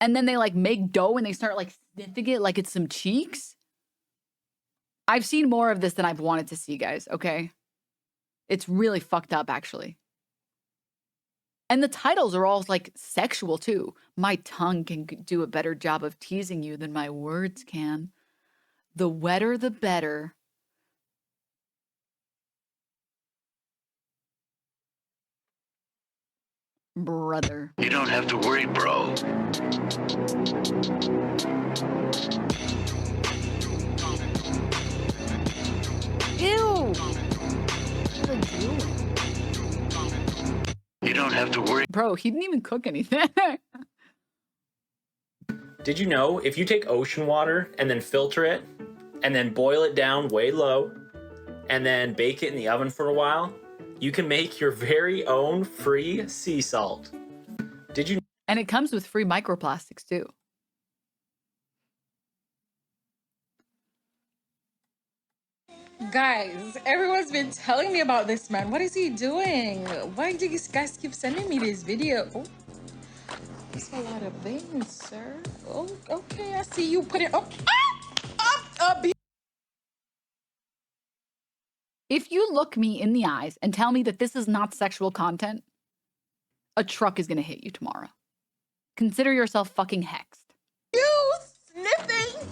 and then they like make dough and they start like sniffing it like it's some cheeks. I've seen more of this than I've wanted to see, guys. Okay, it's really fucked up, actually. And the titles are all like sexual too. My tongue can do a better job of teasing you than my words can. The wetter, the better. Brother. You don't have to worry, bro. Ew. What are they doing? You don't have to worry. Bro, he didn't even cook anything. Did you know if you take ocean water and then filter it and then boil it down way low and then bake it in the oven for a while, you can make your very own free sea salt? Did you? And it comes with free microplastics too. Guys, everyone's been telling me about this man. What is he doing? Why do you guys keep sending me this video? Oh, that's a lot of veins, sir. Oh, okay, I see you put it up. If you look me in the eyes and tell me that this is not sexual content, a truck is going to hit you tomorrow. Consider yourself fucking hexed. You sniffing?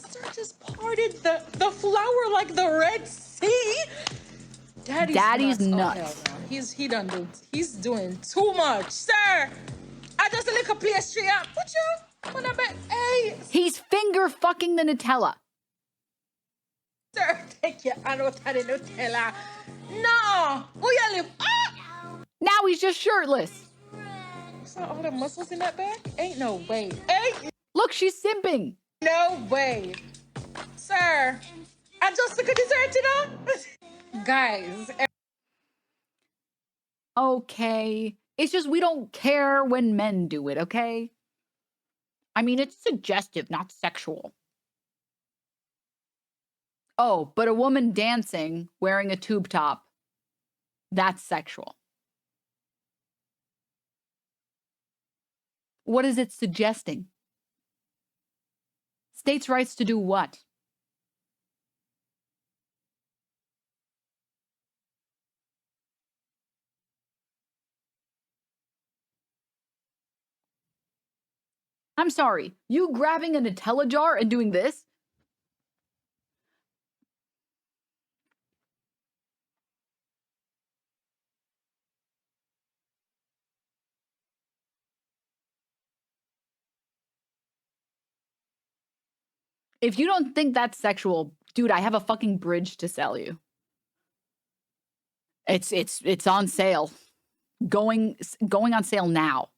Sir just parted the flower like the Red Sea. Daddy's nuts. Oh, hell no. He's doing too much, sir. I just lick a pastry up. What you wanna bet? Hey, He's finger fucking the Nutella. sir, take your another Nutella. No, who you live? Now he's just shirtless. Saw all the muscles in that back? Ain't no way. Ain't Look, she's simping. no way, sir. I just took a dessert, you know. Guys. Okay. It's just we don't care when men do it, okay? I mean, it's suggestive, not sexual. Oh, but a woman dancing wearing a tube top, that's sexual. What is it suggesting? States' rights to do what? I'm sorry, you grabbing a Nutella jar and doing this? If you don't think that's sexual, dude, I have a fucking bridge to sell you. It's on sale. Going on sale now.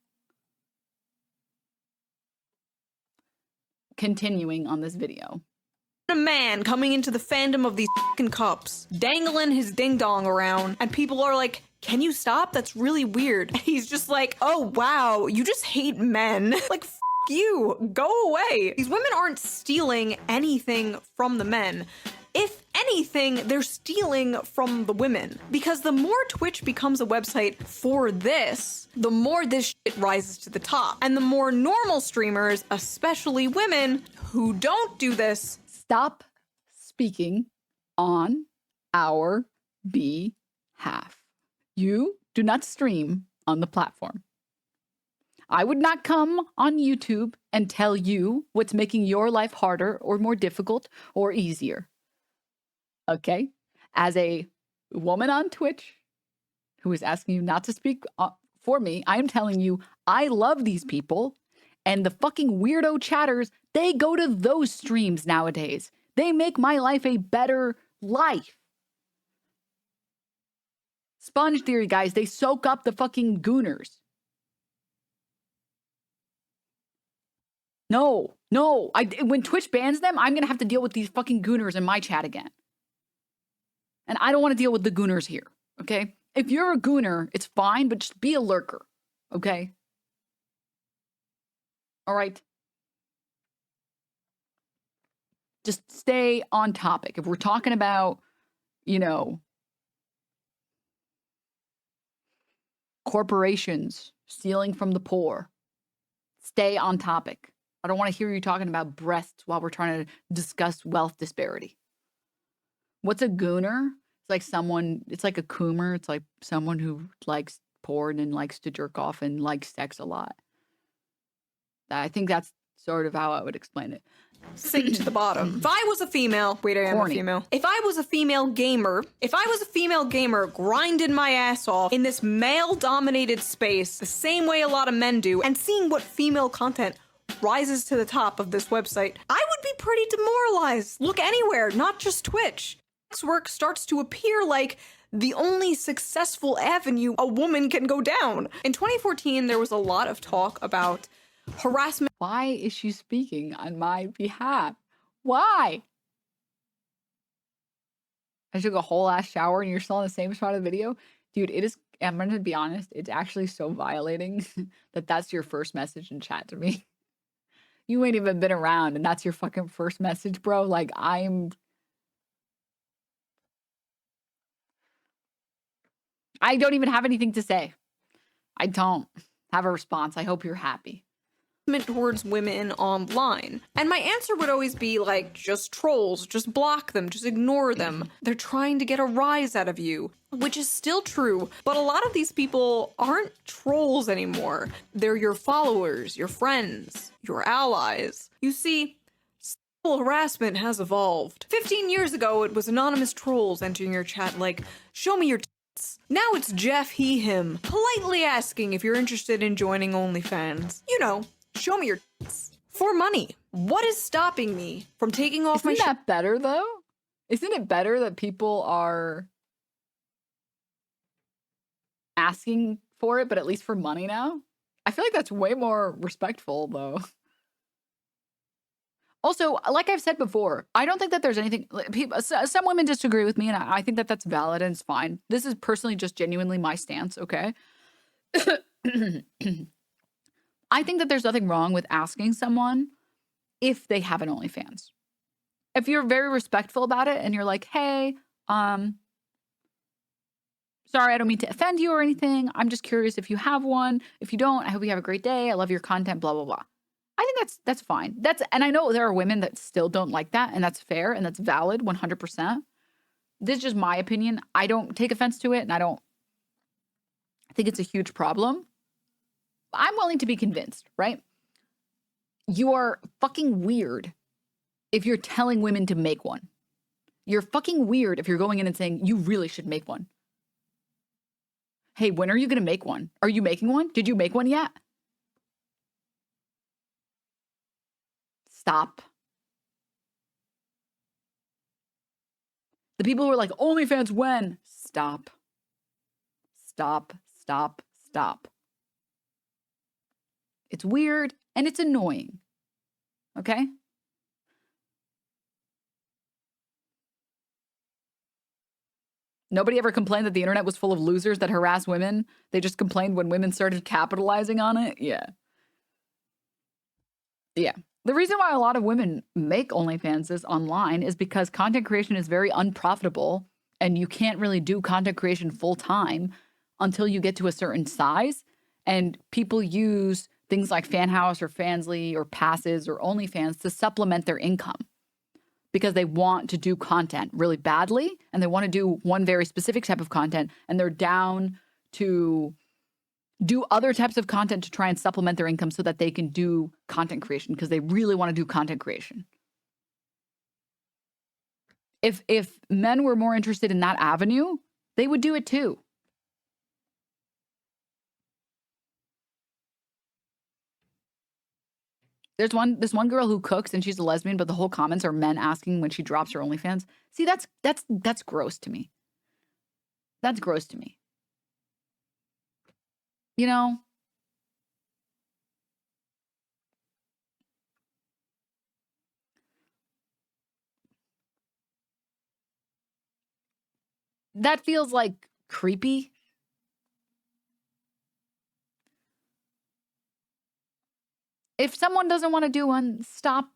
Continuing on this video. A man coming into the fandom of these fucking cups, dangling his ding dong around, and people are like, can you stop? That's really weird. And he's just like, oh wow, you just hate men. Like, f you, go away. These women aren't stealing anything from the men. If anything, they're stealing from the women. Because the more Twitch becomes a website for this, the more this shit rises to the top. And the more normal streamers, especially women, who don't do this, Stop speaking on our behalf. You do not stream on the platform. I would not come on YouTube and tell you what's making your life harder or more difficult or easier. Okay? As a woman on Twitch who is asking you not to speak for me, I am telling you I love these people, and the fucking weirdo chatters, they go to those streams nowadays. They make my life a better life. Sponge theory, guys, they soak up the fucking gooners. No. When Twitch bans them, I'm going to have to deal with these fucking gooners in my chat again. And I don't want to deal with the gooners here, okay? If you're a gooner, it's fine, but just be a lurker, okay? All right? Just stay on topic. If we're talking about, you know, corporations stealing from the poor, stay on topic. I don't want to hear you talking about breasts while we're trying to discuss wealth disparity. What's a gooner? It's like it's like a coomer. It's like someone who likes porn and likes to jerk off and likes sex a lot. I think that's sort of how I would explain it. Sink to the bottom. If I was a female, wait, I am Horny. a female. If I was a female gamer grinding my ass off in this male-dominated space, the same way a lot of men do, and seeing what female content rises to the top of this website, I would be pretty demoralized. Look anywhere, not just Twitch. Sex work starts to appear like the only successful avenue a woman can go down. In 2014, there was a lot of talk about harassment. Why is she speaking on my behalf? Why? I took a whole ass shower and you're still in the same spot of the video? Dude, it is, I'm going to be honest, it's actually so violating that that's your first message in chat to me. You ain't even been around and that's your fucking first message, bro. Like, I don't even have anything to say. I don't have a response. I hope you're happy. Towards women online. And my answer would always be like, just trolls, just block them, just ignore them. They're trying to get a rise out of you, which is still true. But a lot of these people aren't trolls anymore. They're your followers, your friends, your allies. You see, sexual harassment has evolved. 15 years ago, it was anonymous trolls entering your chat like, show me your tits. Now it's Jeff, he, him, politely asking if you're interested in joining OnlyFans. You know, show me your tits. For money. What is stopping me from taking off my Isn't that better, though? Isn't it better that people are asking for it, but at least for money now? I feel like that's way more respectful, though. Also, like I've said before, I don't think that there's anything... Some women disagree with me, and I think that that's valid and it's fine. This is personally just genuinely my stance, okay? I think that there's nothing wrong with asking someone if they have an OnlyFans. If you're very respectful about it and you're like, hey, sorry, I don't mean to offend you or anything. I'm just curious if you have one. If you don't, I hope you have a great day. I love your content, blah, blah, blah. I think that's fine. And I know there are women that still don't like that, and that's fair and that's valid 100%. This is just my opinion. I don't take offense to it, and I think it's a huge problem. I'm willing to be convinced, right? You are fucking weird if you're telling women to make one. You're fucking weird if you're going in and saying, you really should make one. Hey, when are you going to make one? Are you making one? Did you make one yet? Stop. The people who are like, OnlyFans when? Stop. Stop, stop, stop. It's weird and it's annoying. Okay? Nobody ever complained that the internet was full of losers that harass women. They just complained when women started capitalizing on it. Yeah. Yeah. The reason why a lot of women make OnlyFans online is because content creation is very unprofitable and you can't really do content creation full time until you get to a certain size. And people use things like FanHouse or Fansly or Passes or OnlyFans to supplement their income because they want to do content really badly and they want to do one very specific type of content and they're down to do other types of content to try and supplement their income so that they can do content creation because they really want to do content creation. If men were more interested in that avenue, they would do it too. There's this one girl who cooks and she's a lesbian, but the whole comments are men asking when she drops her OnlyFans. See, that's gross to me. That's gross to me. You know? That feels like creepy. If someone doesn't want to do one, stop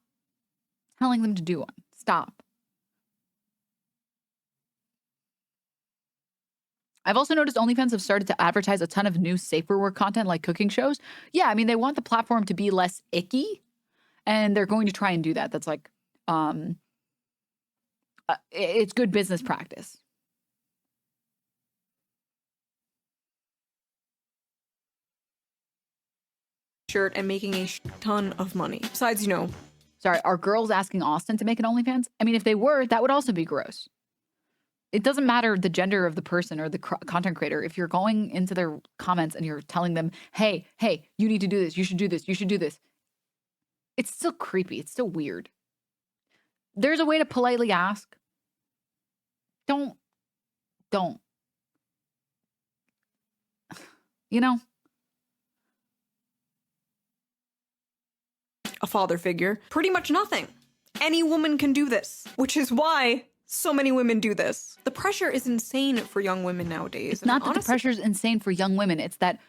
telling them to do one. Stop. I've also noticed OnlyFans have started to advertise a ton of new safer work content like cooking shows. Yeah, I mean, they want the platform to be less icky, and they're going to try and do that. That's like, it's good business practice. Shirt and making a ton of money. Besides, you know. Sorry, are girls asking Austin to make an OnlyFans? I mean, if they were, that would also be gross. It doesn't matter the gender of the person or the content creator. If you're going into their comments and you're telling them, hey, you need to do this. You should do this. You should do this. It's still creepy. It's still weird. There's a way to politely ask. Don't. You know? A father figure. Pretty much nothing. Any woman can do this, which is why so many women do this. The pressure is insane for young women nowadays. It's not that the pressure is insane for young women. It's that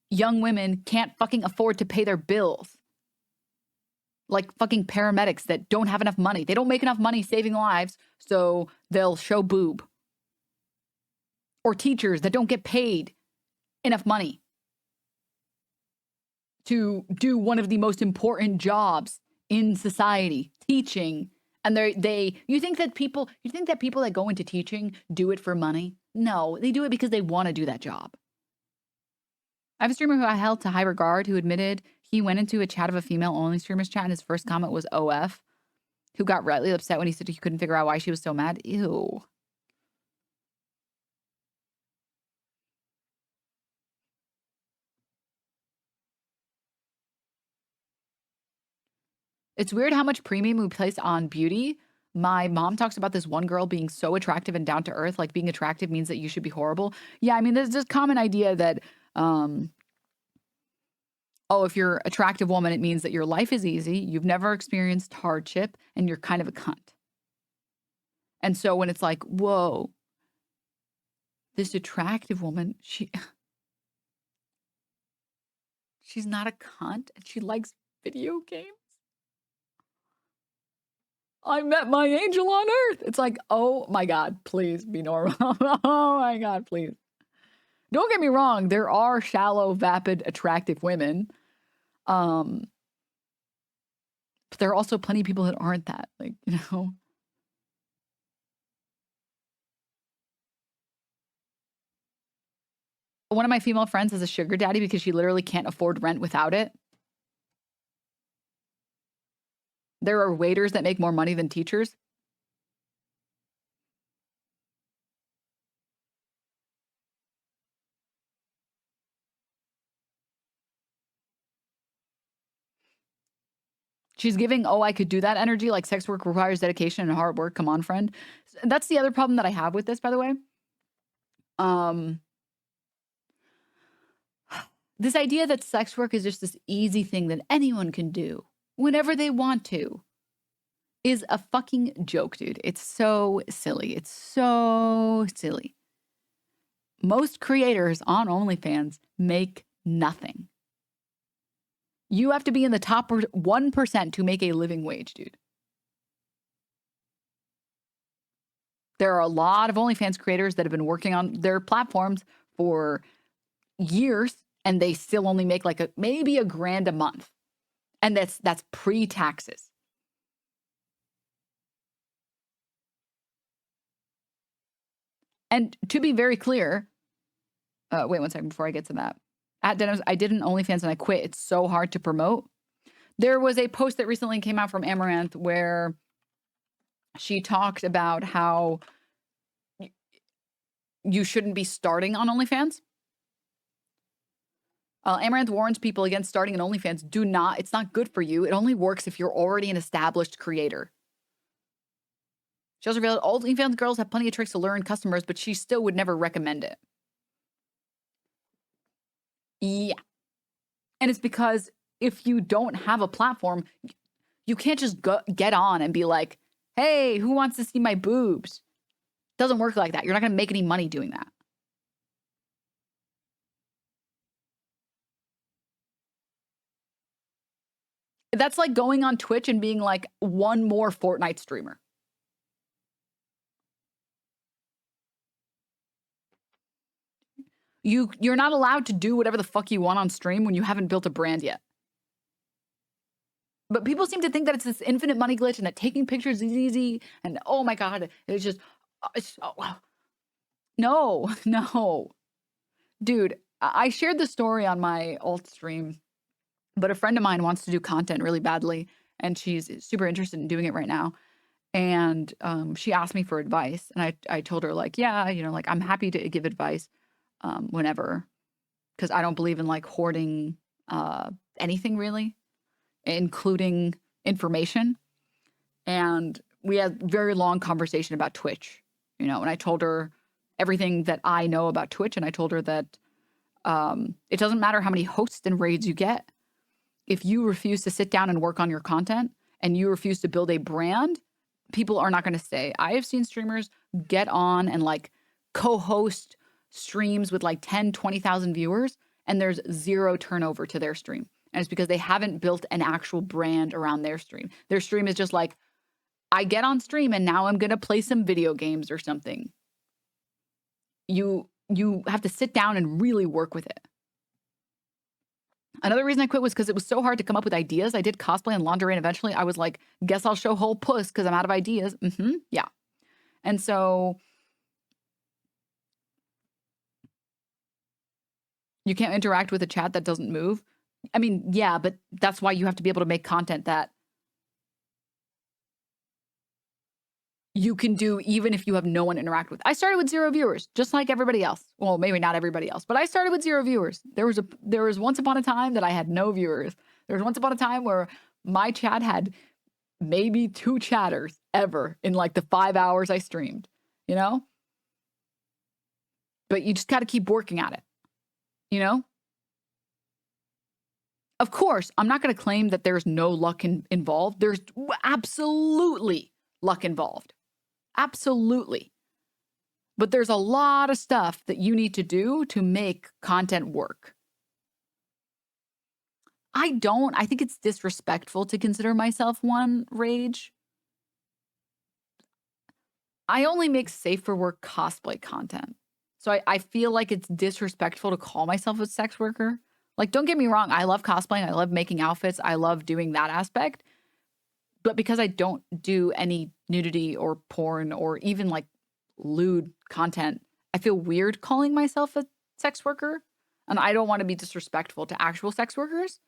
young women can't fucking afford to pay their bills. Like fucking paramedics that don't have enough money. They don't make enough money saving lives, so they'll show boob. Or teachers that don't get paid enough money to do one of the most important jobs in society, teaching. And you think that people that go into teaching do it for money? No, they do it because they want to do that job. I have a streamer who I held to high regard who admitted he went into a chat of a female-only streamer's chat and his first comment was OF, who got rightly upset when he said he couldn't figure out why she was so mad. Ew. It's weird how much premium we place on beauty. My mom talks about this one girl being so attractive and down to earth, like being attractive means that you should be horrible. Yeah, I mean, there's this common idea that, if you're an attractive woman, it means that your life is easy, you've never experienced hardship, and you're kind of a cunt. And so when it's like, whoa, this attractive woman, she's not a cunt and she likes video games. I met my angel on earth. It's like, oh my God, please be normal. Oh my God, please. Don't get me wrong. There are shallow, vapid, attractive women. But there are also plenty of people that aren't that. Like, you know. One of my female friends has a sugar daddy because she literally can't afford rent without it. There are waiters that make more money than teachers. She's giving, I could do that energy, like sex work requires dedication and hard work. Come on, friend. That's the other problem that I have with this, by the way. This idea that sex work is just this easy thing that anyone can do whenever they want to is a fucking joke, dude. It's so silly. It's so silly. Most creators on OnlyFans make nothing. You have to be in the top 1% to make a living wage, dude. There are a lot of OnlyFans creators that have been working on their platforms for years, and they still only make like maybe $1,000 a month. And that's pre-taxes. And to be very clear, wait one second before I get to that. At Denims, I did an OnlyFans and I quit. It's so hard to promote. There was a post that recently came out from Amaranth where she talked about how you shouldn't be starting on OnlyFans. Amaranth warns people against starting an OnlyFans. Do not. It's not good for you. It only works if you're already an established creator. She also revealed OnlyFans girls have plenty of tricks to lure customers, but she still would never recommend it. Yeah. And it's because if you don't have a platform, you can't just get on and be like, hey, who wants to see my boobs? Doesn't work like that. You're not going to make any money doing that. That's like going on Twitch and being like one more Fortnite streamer. You're not allowed to do whatever the fuck you want on stream when you haven't built a brand yet. But people seem to think that it's this infinite money glitch and that taking pictures is easy. And oh my God, it's just, no. Dude, I shared the story on my alt stream, but a friend of mine wants to do content really badly. And she's super interested in doing it right now. And she asked me for advice. And I told her like, yeah, you know, like I'm happy to give advice whenever. Because I don't believe in like hoarding anything really, including information. And we had a very long conversation about Twitch, you know, and I told her everything that I know about Twitch. And I told her that it doesn't matter how many hosts and raids you get. If you refuse to sit down and work on your content and you refuse to build a brand, people are not going to stay. I have seen streamers get on and like co-host streams with like 10, 20,000 viewers and there's zero turnover to their stream. And it's because they haven't built an actual brand around their stream. Their stream is just like, I get on stream and now I'm going to play some video games or something. You have to sit down and really work with it. Another reason I quit was because it was so hard to come up with ideas. I did cosplay and lingerie, and eventually I was like, guess I'll show whole puss because I'm out of ideas. Yeah. And so you can't interact with a chat that doesn't move. I mean, yeah, but that's why you have to be able to make content that you can do even if you have no one to interact with. I started with 0 viewers, just like everybody else. Well, maybe not everybody else, but I started with 0 viewers. There was once upon a time that I had no viewers. There was once upon a time where my chat had maybe 2 chatters ever in like the 5 hours I streamed, you know? But you just got to keep working at it, you know? Of course, I'm not going to claim that there's no luck involved. There's absolutely luck involved. Absolutely. But there's a lot of stuff that you need to do to make content work. I think it's disrespectful to consider myself one rage. I only make safe for work cosplay content. So I feel like it's disrespectful to call myself a sex worker. Like, don't get me wrong. I love cosplaying. I love making outfits. I love doing that aspect. But because I don't do any nudity or porn or even like lewd content, I feel weird calling myself a sex worker. And I don't want to be disrespectful to actual sex workers.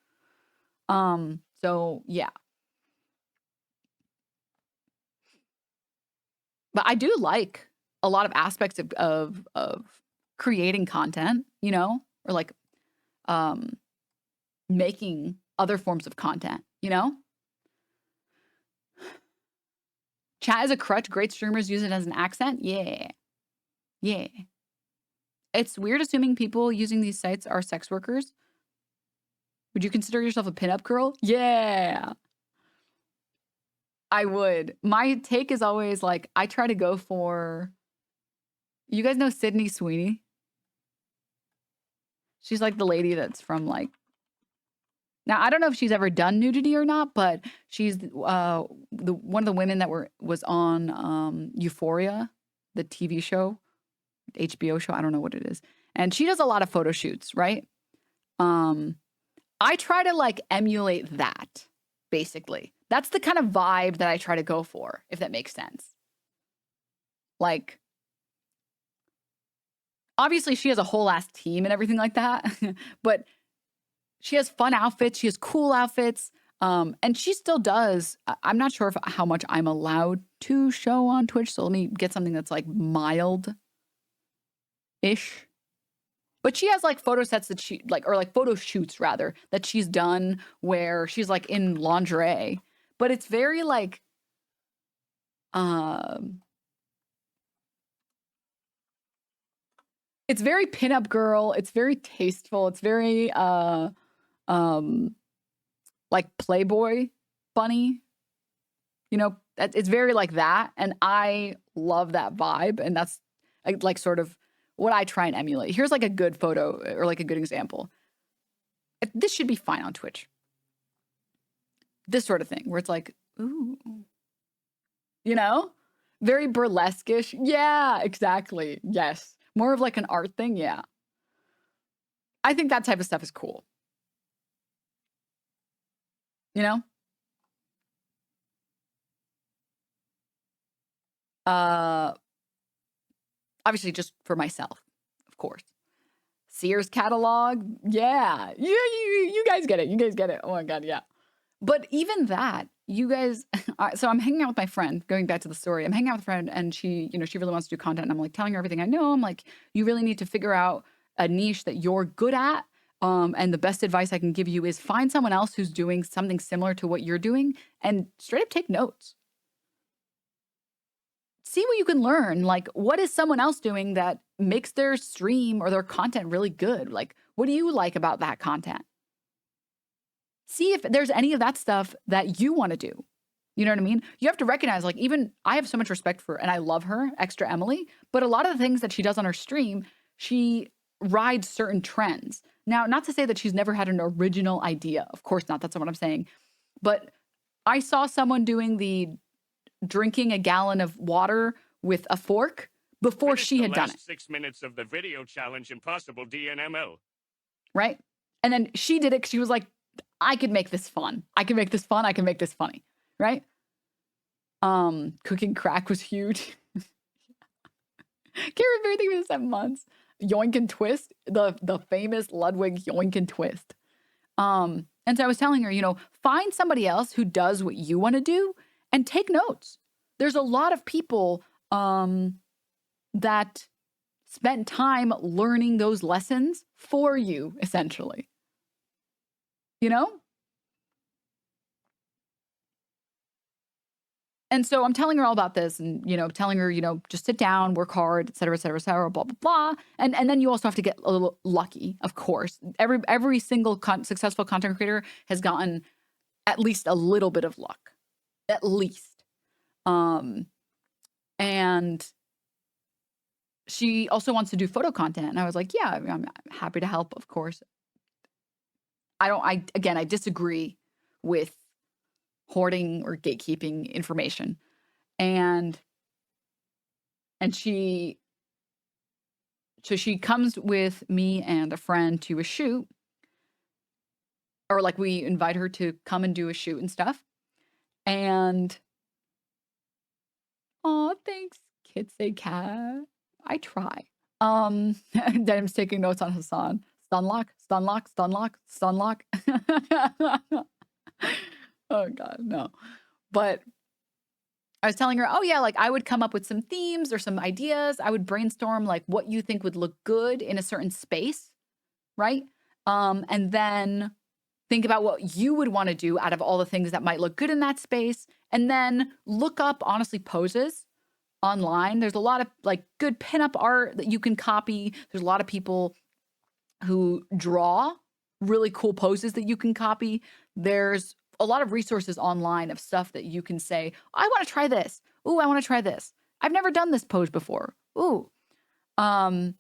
So yeah. But I do like a lot of aspects of creating content, you know, or like making other forms of content, you know? Chat is a crutch. Great streamers use it as an accent. Yeah. Yeah. It's weird assuming people using these sites are sex workers. Would you consider yourself a pinup girl? Yeah. I would. My take is always like, I try to go for, you guys know Sydney Sweeney? She's like the lady that's from like, now I don't know if she's ever done nudity or not, but she's one of the women that was on Euphoria, the TV show, HBO show. I don't know what it is. And she does a lot of photo shoots, right? I try to like emulate that, basically. That's the kind of vibe that I try to go for, if that makes sense. Like, obviously she has a whole ass team and everything like that, but she has fun outfits. She has cool outfits. And she still does. I'm not sure how much I'm allowed to show on Twitch. So let me get something that's like mild-ish. But she has like photo sets that she like, or like photo shoots rather, that she's done where she's like in lingerie. But it's very like, it's very pinup girl. It's very tasteful. It's very like Playboy bunny, you know, it's very like that. And I love that vibe. And that's like sort of what I try and emulate. Here's like a good photo or like a good example. This should be fine on Twitch. This sort of thing where it's like, ooh, you know, very burlesque-ish. Yeah, exactly. Yes. More of like an art thing. Yeah. I think that type of stuff is cool. You know? Obviously just for myself, of course. Sears catalog. Yeah. You guys get it. You guys get it. Oh my God. Yeah. But even that, you guys, so I'm hanging out with my friend, going back to the story. I'm hanging out with a friend and she, you know, she really wants to do content. And I'm like telling her everything I know. I'm like, you really need to figure out a niche that you're good at. And the best advice I can give you is find someone else who's doing something similar to what you're doing and straight up take notes. See what you can learn. Like, what is someone else doing that makes their stream or their content really good? Like, what do you like about that content? See if there's any of that stuff that you want to do. You know what I mean? You have to recognize, like, even I have so much respect for, and I love her, Extra Emily, but a lot of the things that she does on her stream, she rides certain trends. Now, not to say that she's never had an original idea. Of course not. That's not what I'm saying. But I saw someone doing the drinking a gallon of water with a fork before she had done it. 6 minutes of the video challenge impossible DNML. Right? And then she did it because she was like, I could make this fun. I can make this fun. I can make this funny. Right? Cooking crack was huge. Can't remember everything within 7 months. Yoink and twist, the famous Ludwig yoink and twist. And so I was telling her, you know, find somebody else who does what you want to do and take notes. There's a lot of people that spent time learning those lessons for you, essentially. You know? And so I'm telling her all about this and, you know, telling her, you know, just sit down, work hard, et cetera, blah, blah, blah. And then you also have to get a little lucky, of course. Every single successful content creator has gotten at least a little bit of luck. At least. And she also wants to do photo content. And I was like, yeah, I'm happy to help, of course. I disagree with hoarding or gatekeeping information. And she comes with me and a friend to a shoot, or like we invite her to come and do a shoot and stuff. And oh, thanks, kids say cat. I try. Denim's taking notes on Hassan. Stunlock. Oh God, no. But I was telling her, oh yeah, like I would come up with some themes or some ideas. I would brainstorm like what you think would look good in a certain space, right? And then think about what you would want to do out of all the things that might look good in that space. And then look up, honestly, poses online. There's a lot of like good pinup art that you can copy. There's a lot of people who draw really cool poses that you can copy. There's a lot of resources online of stuff that you can say, I want to try this. Ooh, I want to try this. I've never done this pose before. Ooh. And,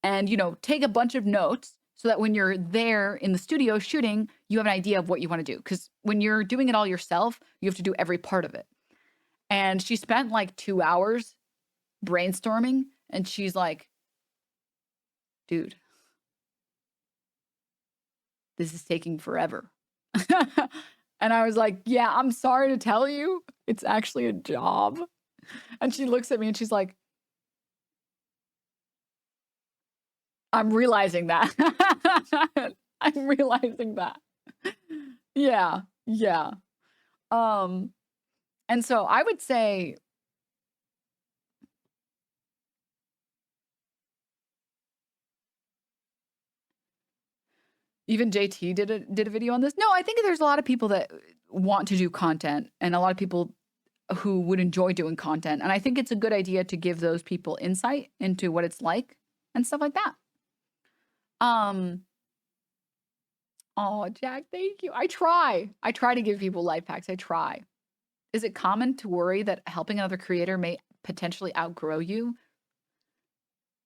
you know, take a bunch of notes so that when you're there in the studio shooting, you have an idea of what you want to do. Because when you're doing it all yourself, you have to do every part of it. And she spent like 2 hours brainstorming. And she's like, dude, this is taking forever. And I was like, yeah, I'm sorry to tell you, it's actually a job. And she looks at me and she's like, I'm realizing that. I'm realizing that. Yeah, yeah. And so I would say even JT did a video on this. No, I think there's a lot of people that want to do content and a lot of people who would enjoy doing content. And I think it's a good idea to give those people insight into what it's like and stuff like that. Oh, Jack, thank you. I try to give people life hacks. I try. Is it common to worry that helping another creator may potentially outgrow you?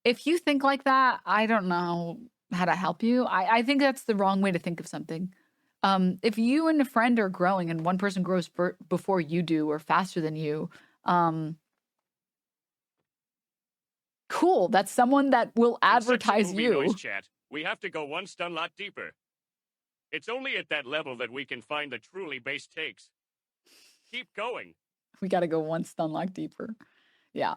If you think like that, I don't know how to help you. I think that's the wrong way to think of something. If you and a friend are growing and one person grows before you do or faster than you, cool. That's someone that will advertise Movie you. Noise chat. We have to go one Stunlock deeper. It's only at that level that we can find the truly base takes. Keep going. We got to go one Stunlock deeper. Yeah.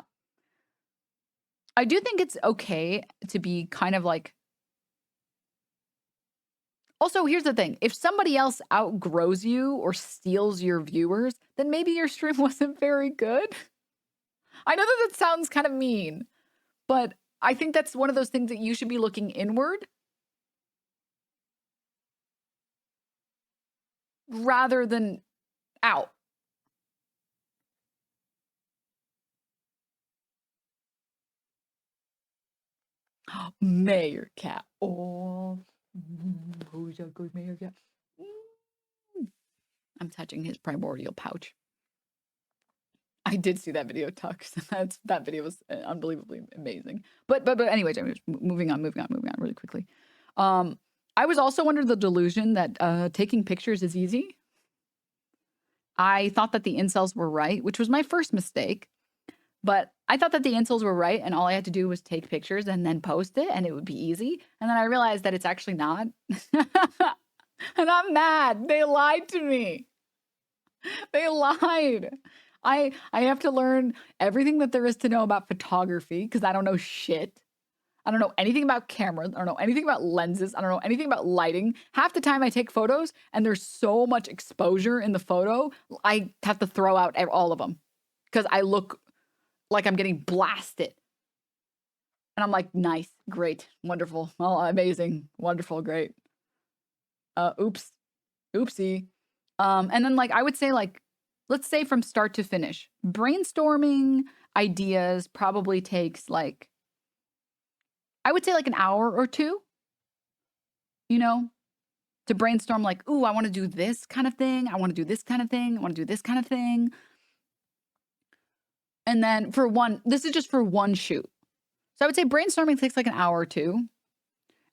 I do think it's okay to be kind of like. Also, here's the thing. If somebody else outgrows you or steals your viewers, then maybe your stream wasn't very good. I know that sounds kind of mean, but I think that's one of those things that you should be looking inward rather than out. Mayor Cat. Oh, who's that good Mayor Cat? I'm touching his primordial pouch. I did see that video, Tux. That video was unbelievably amazing. But anyways, moving on really quickly. I was also under the delusion that taking pictures is easy. I thought that the incels were right, which was my first mistake. But I thought that the incels were right, and all I had to do was take pictures and then post it, and it would be easy. And then I realized that it's actually not. And I'm mad. They lied to me. They lied. I have to learn everything that there is to know about photography because I don't know shit. I don't know anything about cameras. I don't know anything about lenses. I don't know anything about lighting. Half the time I take photos and there's so much exposure in the photo, I have to throw out all of them because I look like I'm getting blasted. And I'm like, nice, great, wonderful, oh, amazing, wonderful, great. Oopsie. And then like, I would say like, let's say from start to finish, brainstorming ideas probably takes like, I would say like an hour or two, you know, to brainstorm like, ooh, I want to do this kind of thing. I want to do this kind of thing. I want to do this kind of thing. And then this is just for one shoot. So I would say brainstorming takes like an hour or two.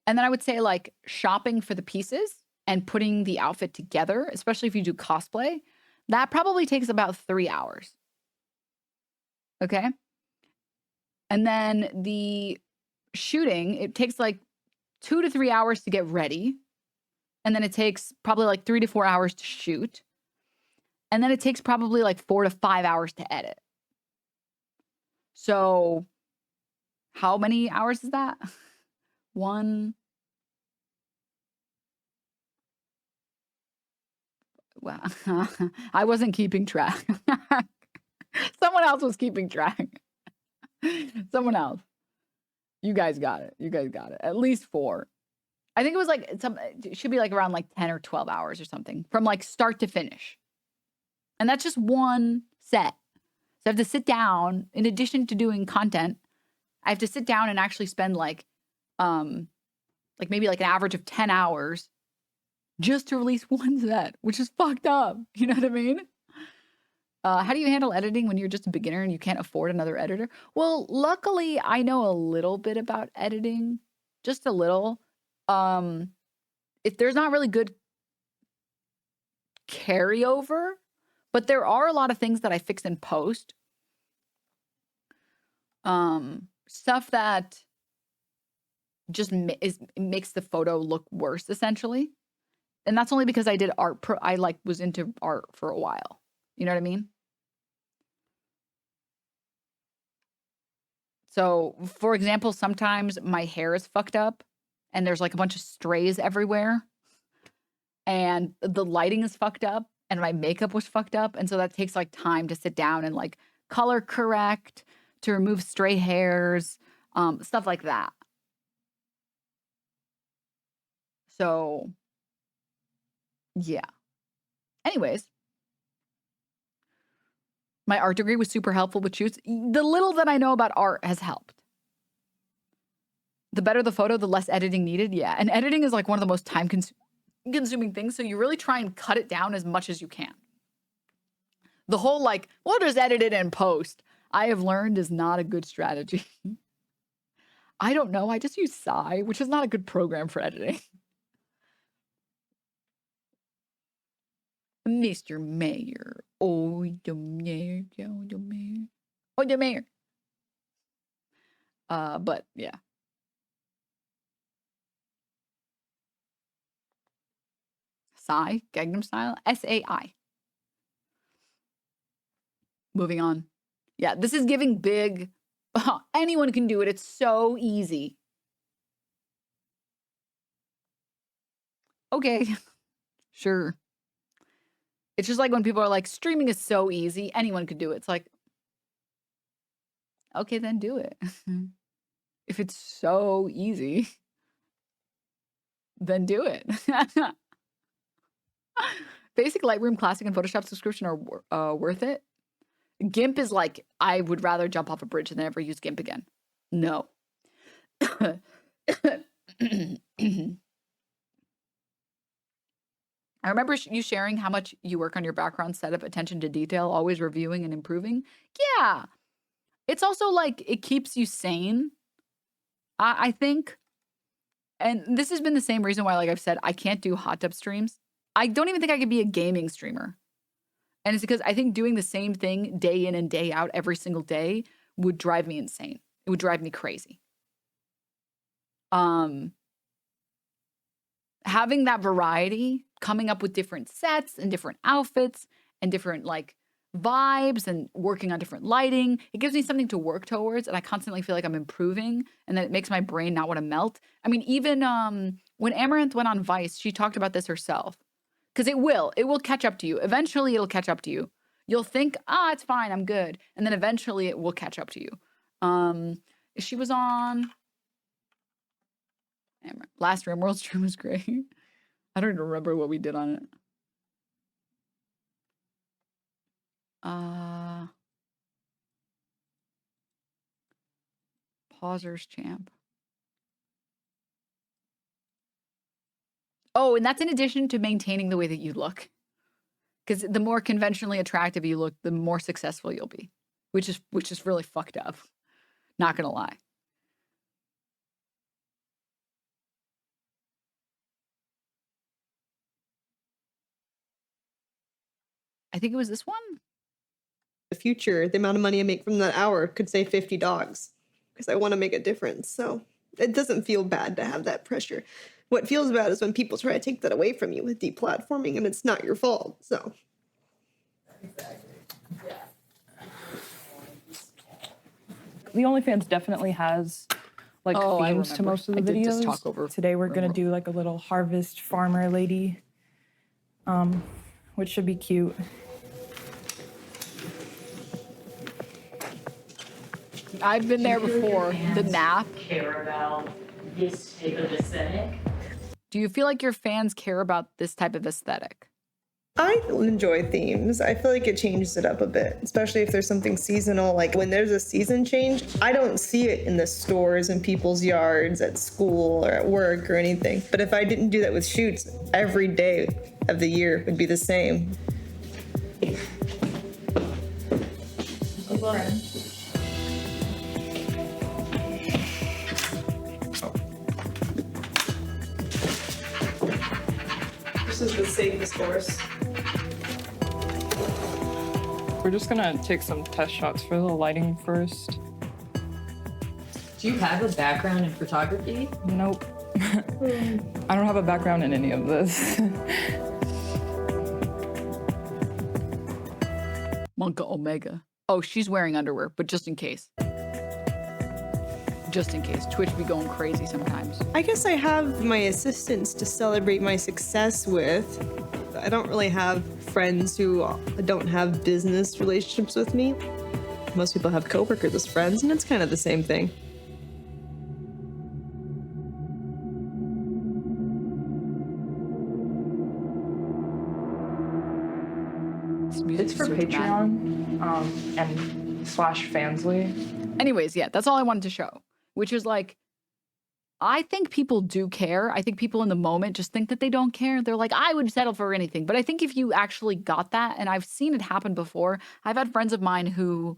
And then I would say like shopping for the pieces and putting the outfit together, especially if you do cosplay, that probably takes about 3 hours. Okay. And then the shooting, it takes like 2 to 3 hours to get ready. And then it takes probably like 3 to 4 hours to shoot. And then it takes probably like 4 to 5 hours to edit. So how many hours is that? One. Wow. I wasn't keeping track. Someone else was keeping track. Someone else. You guys got it. At least 4. I think it was like it should be like around like 10 or 12 hours or something from like start to finish. And that's just one set. So I have to sit down, in addition to doing content, I have to sit down and actually spend like maybe like an average of 10 hours just to release one set, which is fucked up. You know what I mean? How do you handle editing when you're just a beginner and you can't afford another editor? Well, luckily I know a little bit about editing, just a little. If there's not really good carryover, but there are a lot of things that I fix in post. Stuff that just makes the photo look worse, essentially. And that's only because I did art. I like was into art for a while. You know what I mean? So, for example, sometimes my hair is fucked up and there's like a bunch of strays everywhere and the lighting is fucked up and my makeup was fucked up. And so that takes like time to sit down and like color correct, to remove stray hairs, stuff like that. So, yeah. Anyways, my art degree was super helpful with shoots. The little that I know about art has helped. The better the photo, the less editing needed. Yeah. And editing is like one of the most time consuming things. So you really try and cut it down as much as you can. The whole like, we'll just edit it in post, I have learned is not a good strategy. I don't know. I just use Psy, which is not a good program for editing. Mr. Mayor. Oh, the mayor. Oh, the mayor. Oh, the mayor. But yeah. Psy, Gangnam Style, SAI. Moving on. Yeah, this is giving big. Anyone can do it. It's so easy. Okay, sure. It's just like when people are like, streaming is so easy. Anyone could do it. It's like, okay, then do it. If it's so easy, then do it. Basic Lightroom Classic and Photoshop subscription are worth it. GIMP is like, I would rather jump off a bridge than ever use GIMP again. No. I remember you sharing how much you work on your background setup, attention to detail, always reviewing and improving. Yeah. It's also like, it keeps you sane, I think. And this has been the same reason why, like I've said, I can't do hot tub streams. I don't even think I could be a gaming streamer. And it's because I think doing the same thing day in and day out every single day would drive me insane. It would drive me crazy. Having that variety, coming up with different sets and different outfits and different like vibes and working on different lighting, it gives me something to work towards, and I constantly feel like I'm improving, and that it makes my brain not want to melt. I mean, even when Amaranth went on Vice, she talked about this herself. Because it will catch up to you. Eventually, it'll catch up to you. You'll think, it's fine, I'm good. And then eventually, it will catch up to you. She was on last RimWorld stream was great. I don't even remember what we did on it. Pausers champ. Oh, and that's in addition to maintaining the way that you look. Because the more conventionally attractive you look, the more successful you'll be. Which is really fucked up. Not gonna lie. I think it was this one. The future, the amount of money I make from that hour could save 50 dogs. Because I want to make a difference. So it doesn't feel bad to have that pressure. What feels bad is when people try to take that away from you with deplatforming, and it's not your fault, so. The OnlyFans definitely has like themes to most of the videos. Just talk over Today we're gonna do like a little harvest farmer lady, which should be cute. I've been there before. The nap. Care about this type of aesthetic? Do you feel like your fans care about this type of aesthetic? I enjoy themes. I feel like it changes it up a bit, especially if there's something seasonal. Like when there's a season change, I don't see it in the stores, in people's yards, at school, or at work, or anything. But if I didn't do that with shoots, every day of the year would be the same. This is the safest course. We're just gonna take some test shots for the lighting first. Do you have a background in photography? Nope. I don't have a background in any of this. Monka Omega. Oh, she's wearing underwear, but just in case. just in case. Twitch be going crazy sometimes. I guess I have my assistants to celebrate my success with. I don't really have friends who don't have business relationships with me. Most people have coworkers as friends, and it's kind of the same thing. It's for Patreon and /Fansly. Anyways, yeah, that's all I wanted to show, which is like, I think people do care. I think people in the moment just think that they don't care. They're like, I would settle for anything. But I think if you actually got that, and I've seen it happen before, I've had friends of mine who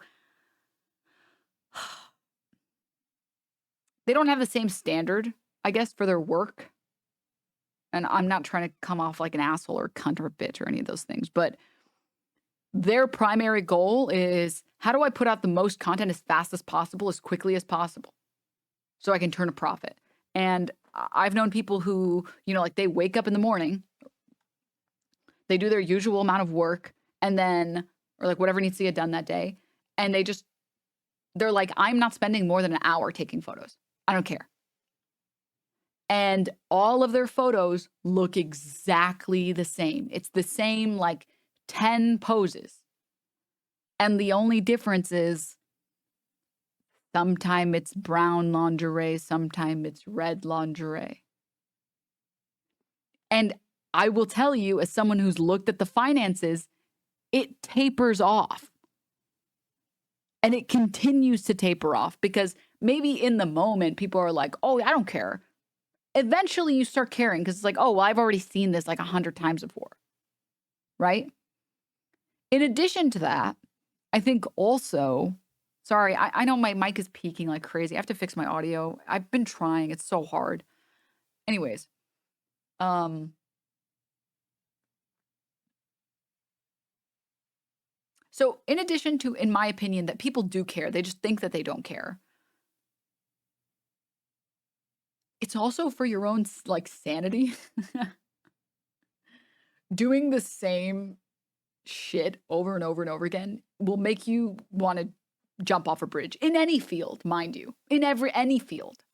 they don't have the same standard, I guess, for their work. And I'm not trying to come off like an asshole or cunt or a bitch or any of those things, but their primary goal is, how do I put out the most content as fast as possible, as quickly as possible, so I can turn a profit? And I've known people who, you know, like they wake up in the morning, they do their usual amount of work, and then, or like whatever needs to get done that day, and they're like, I'm not spending more than an hour taking photos. I don't care. And all of their photos look exactly the same. It's the same, like, 10 poses. And the only difference is sometime it's brown lingerie, sometime it's red lingerie. And I will tell you, as someone who's looked at the finances, it tapers off. And it continues to taper off because maybe in the moment people are like, oh, I don't care. Eventually you start caring because it's like, oh, well, I've already seen this like 100 times before. Right? In addition to that, I think also, sorry, I know my mic is peaking like crazy. I have to fix my audio. I've been trying. It's so hard. Anyways, so in addition to, in my opinion, that people do care, they just think that they don't care. It's also for your own, like, sanity. Doing the same shit over and over and over again will make you want to jump off a bridge in any field, mind you, in any field.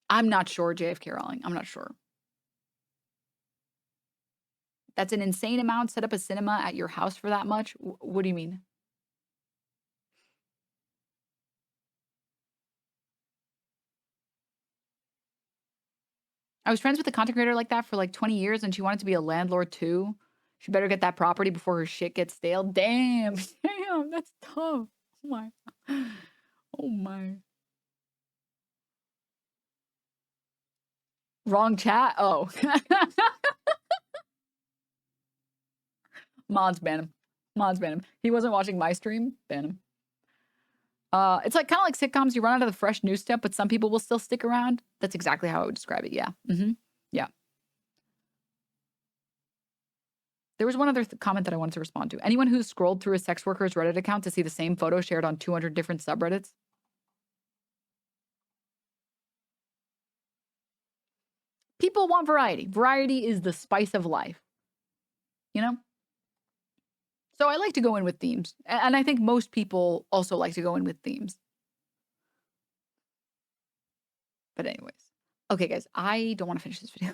I'm not sure, JFK Rowling. I'm not sure. That's an insane amount. Set up a cinema at your house for that much. What do you mean? I was friends with a content creator like that for like 20 years, and she wanted to be a landlord too. She better get that property before her shit gets stale. Damn, damn, that's tough. Oh my, oh my. Wrong chat. Oh, mods ban him. Mods ban him. He wasn't watching my stream. Ban him. It's like kind of like sitcoms. You run out of the fresh new stuff, but some people will still stick around. That's exactly how I would describe it. Yeah. Yeah. There was one other comment that I wanted to respond to. Anyone who's scrolled through a sex worker's Reddit account to see the same photo shared on 200 different subreddits? People want variety. Variety is the spice of life. You know? So I like to go in with themes. And I think most people also like to go in with themes. But anyways. Okay, guys. I don't want to finish this video.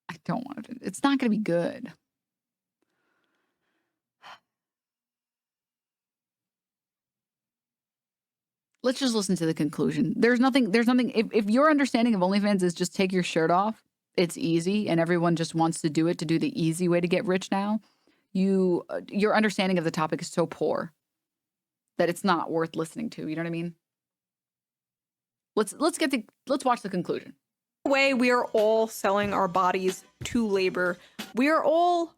I don't want to. It's not going to be good. Let's just listen to the conclusion. There's nothing. If your understanding of OnlyFans is just take your shirt off, it's easy, and everyone just wants to do it to do the easy way to get rich now, your understanding of the topic is so poor that it's not worth listening to. You know what I mean? Let's watch the conclusion. Way we are all selling our bodies to labor. We are all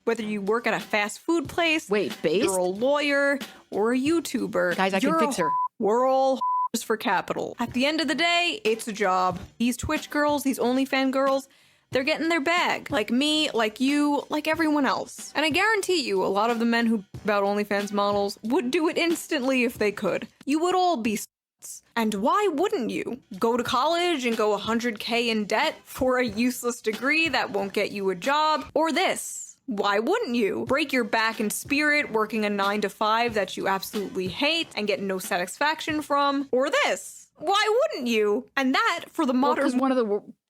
whether you work at a fast food place, you're a lawyer, or a YouTuber. Guys, I can fix her. We're all for capital. At the end of the day, it's a job. These Twitch girls, these OnlyFans girls, they're getting their bag. Like me, like you, like everyone else. And I guarantee you, a lot of the men who about OnlyFans models would do it instantly if they could. You would all be s***s. And why wouldn't you? Go to college and go 100K in debt for a useless degree that won't get you a job? Or this. Why wouldn't you? Break your back and spirit working a 9 to 5 that you absolutely hate and get no satisfaction from? Or this? Why wouldn't you? And that for the modern... Because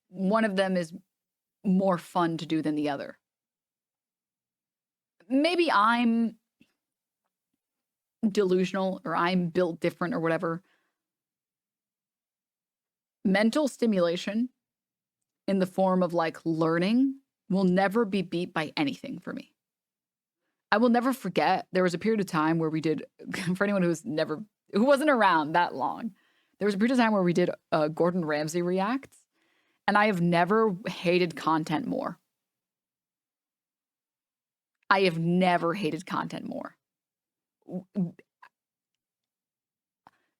one of them is more fun to do than the other. Maybe I'm delusional or I'm built different or whatever. Mental stimulation in the form of like learning will never be beat by anything for me. I will never forget, there was a period of time where we did, for anyone who wasn't around that long, there was a period of time where we did Gordon Ramsay reacts, and I have never hated content more. I have never hated content more.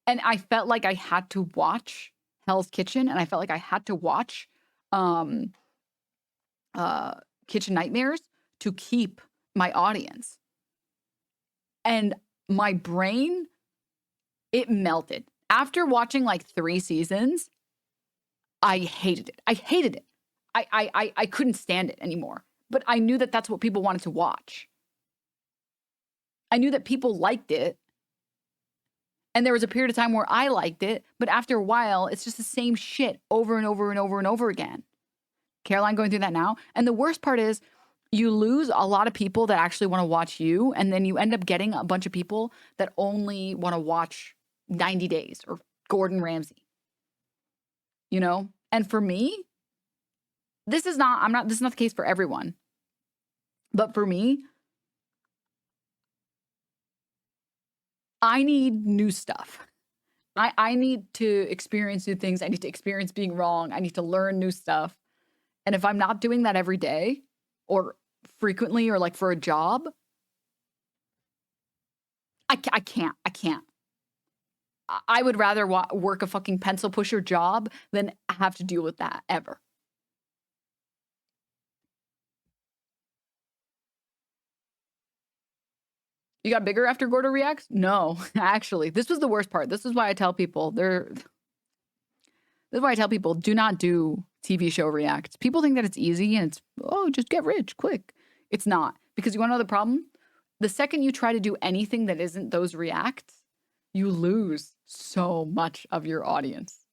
And I felt like I had to watch Hell's Kitchen, and I felt like I had to watch Kitchen Nightmares to keep my audience. And my brain, it melted. After watching like 3 seasons, I hated it. I hated it. I couldn't stand it anymore. But I knew that that's what people wanted to watch. I knew that people liked it. And there was a period of time where I liked it, but after a while, it's just the same shit over and over and over and over again. Caroline going through that now. And the worst part is you lose a lot of people that actually want to watch you, and then you end up getting a bunch of people that only want to watch 90 Days or Gordon Ramsay. You know? And for me, this is not the case for everyone. But for me, I need new stuff. I need to experience new things. I need to experience being wrong. I need to learn new stuff. And if I'm not doing that every day or frequently or like for a job, I can't. I would rather work a fucking pencil pusher job than have to deal with that ever. You got bigger after Gordo reacts? No, actually. This was the worst part. This is why I tell people do not do TV show reacts. People think that it's easy and it's, oh, just get rich quick. It's not. Because you want to know the problem? The second you try to do anything that isn't those reacts, you lose so much of your audience.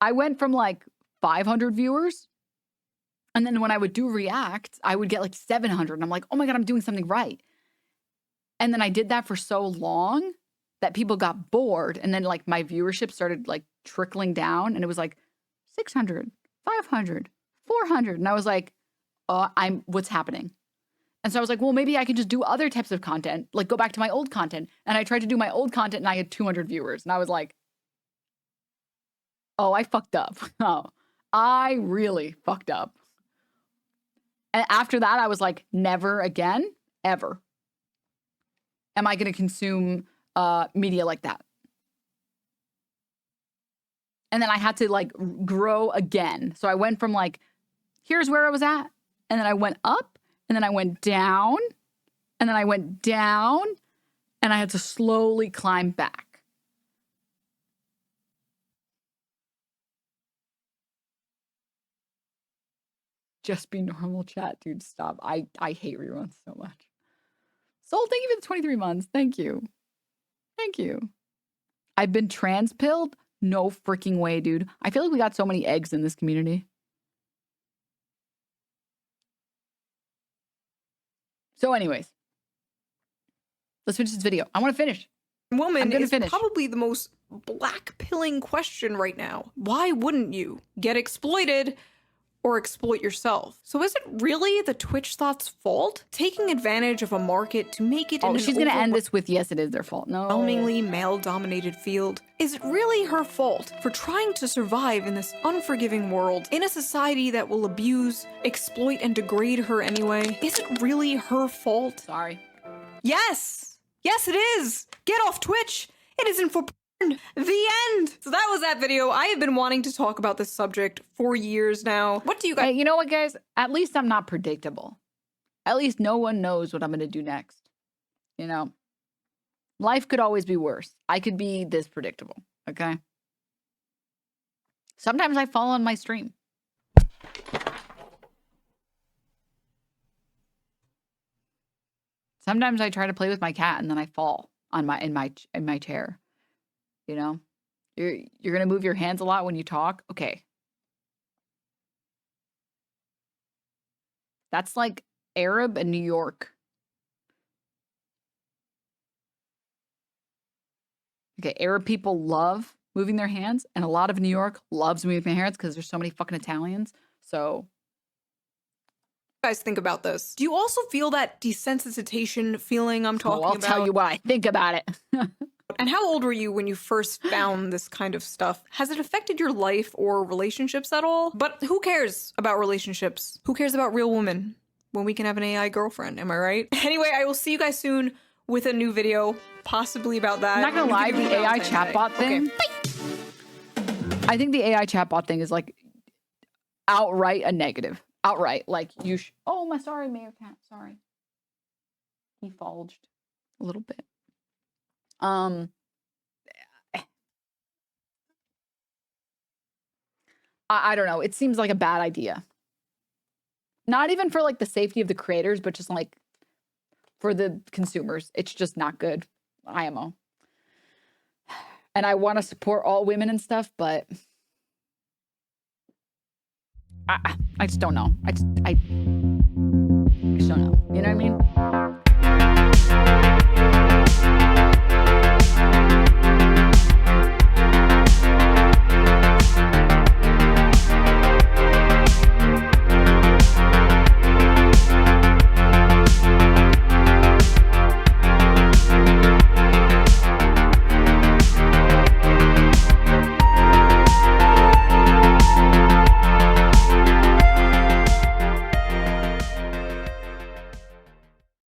I went from like 500 viewers, and then when I would do reacts, I would get like 700. And I'm like, oh my God, I'm doing something right. And then I did that for so long that people got bored. And then like my viewership started like trickling down. And it was like 600, 500, 400. And I was like, what's happening? And so I was like, well, maybe I can just do other types of content, like go back to my old content. And I tried to do my old content and I had 200 viewers. And I was like, oh, I fucked up. Oh, I really fucked up. And after that, I was like, never again, ever am I going to consume media like that. And then I had to like grow again. So I went from like, here's where I was at. And then I went up, and then I went down, and then I went down, and I had to slowly climb back. Just be normal, chat, dude. Stop. I hate reruns so much. Soul, thank you for the 23 months. Thank you. Thank you. I've been trans-pilled? No freaking way, dude. I feel like we got so many eggs in this community. So anyways, let's finish this video. I want to finish. Woman is probably the most black-pilling question right now. Why wouldn't you get exploited or exploit yourself? So is it really the Twitch Th0t's fault? Taking advantage of a market to make it in she's going to end this with, yes, it is their fault. No. Overwhelmingly male-dominated field. Is it really her fault for trying to survive in this unforgiving world, in a society that will abuse, exploit, and degrade her anyway? Is it really her fault? Sorry. Yes! Yes, it is! Get off Twitch! It isn't for the end. So that was that video. I have been wanting to talk about this subject for years now. What do you guys... Hey, you know what, guys? At least I'm not predictable. At least no one knows what I'm going to do next. You know? Life could always be worse. I could be this predictable, okay? Sometimes I fall on my stream. Sometimes I try to play with my cat and then I fall on in my chair. You know? You're going to move your hands a lot when you talk. Okay. That's like Arab and New York. Okay, Arab people love moving their hands, and a lot of New York loves moving their hands because there's so many fucking Italians. So, guys think about this? Do you also feel that desensitization feeling I'm talking about? I'll tell you what I think about it. And how old were you when you first found this kind of stuff? Has it affected your life or relationships at all? But who cares about relationships? Who cares about real women when we can have an AI girlfriend? Am I right? Anyway, I will see you guys soon with a new video, possibly about that. I'm not gonna lie, the AI chatbot thing. Okay. I think the AI chatbot thing is like outright a negative. Outright, like you. Oh my, sorry, Mayor Cat. Sorry, he falged a little bit. I don't know. It seems like a bad idea. Not even for like the safety of the creators, but just like for the consumers. It's just not good. IMO. And I want to support all women and stuff, but I just don't know. I just don't know. You know what I mean?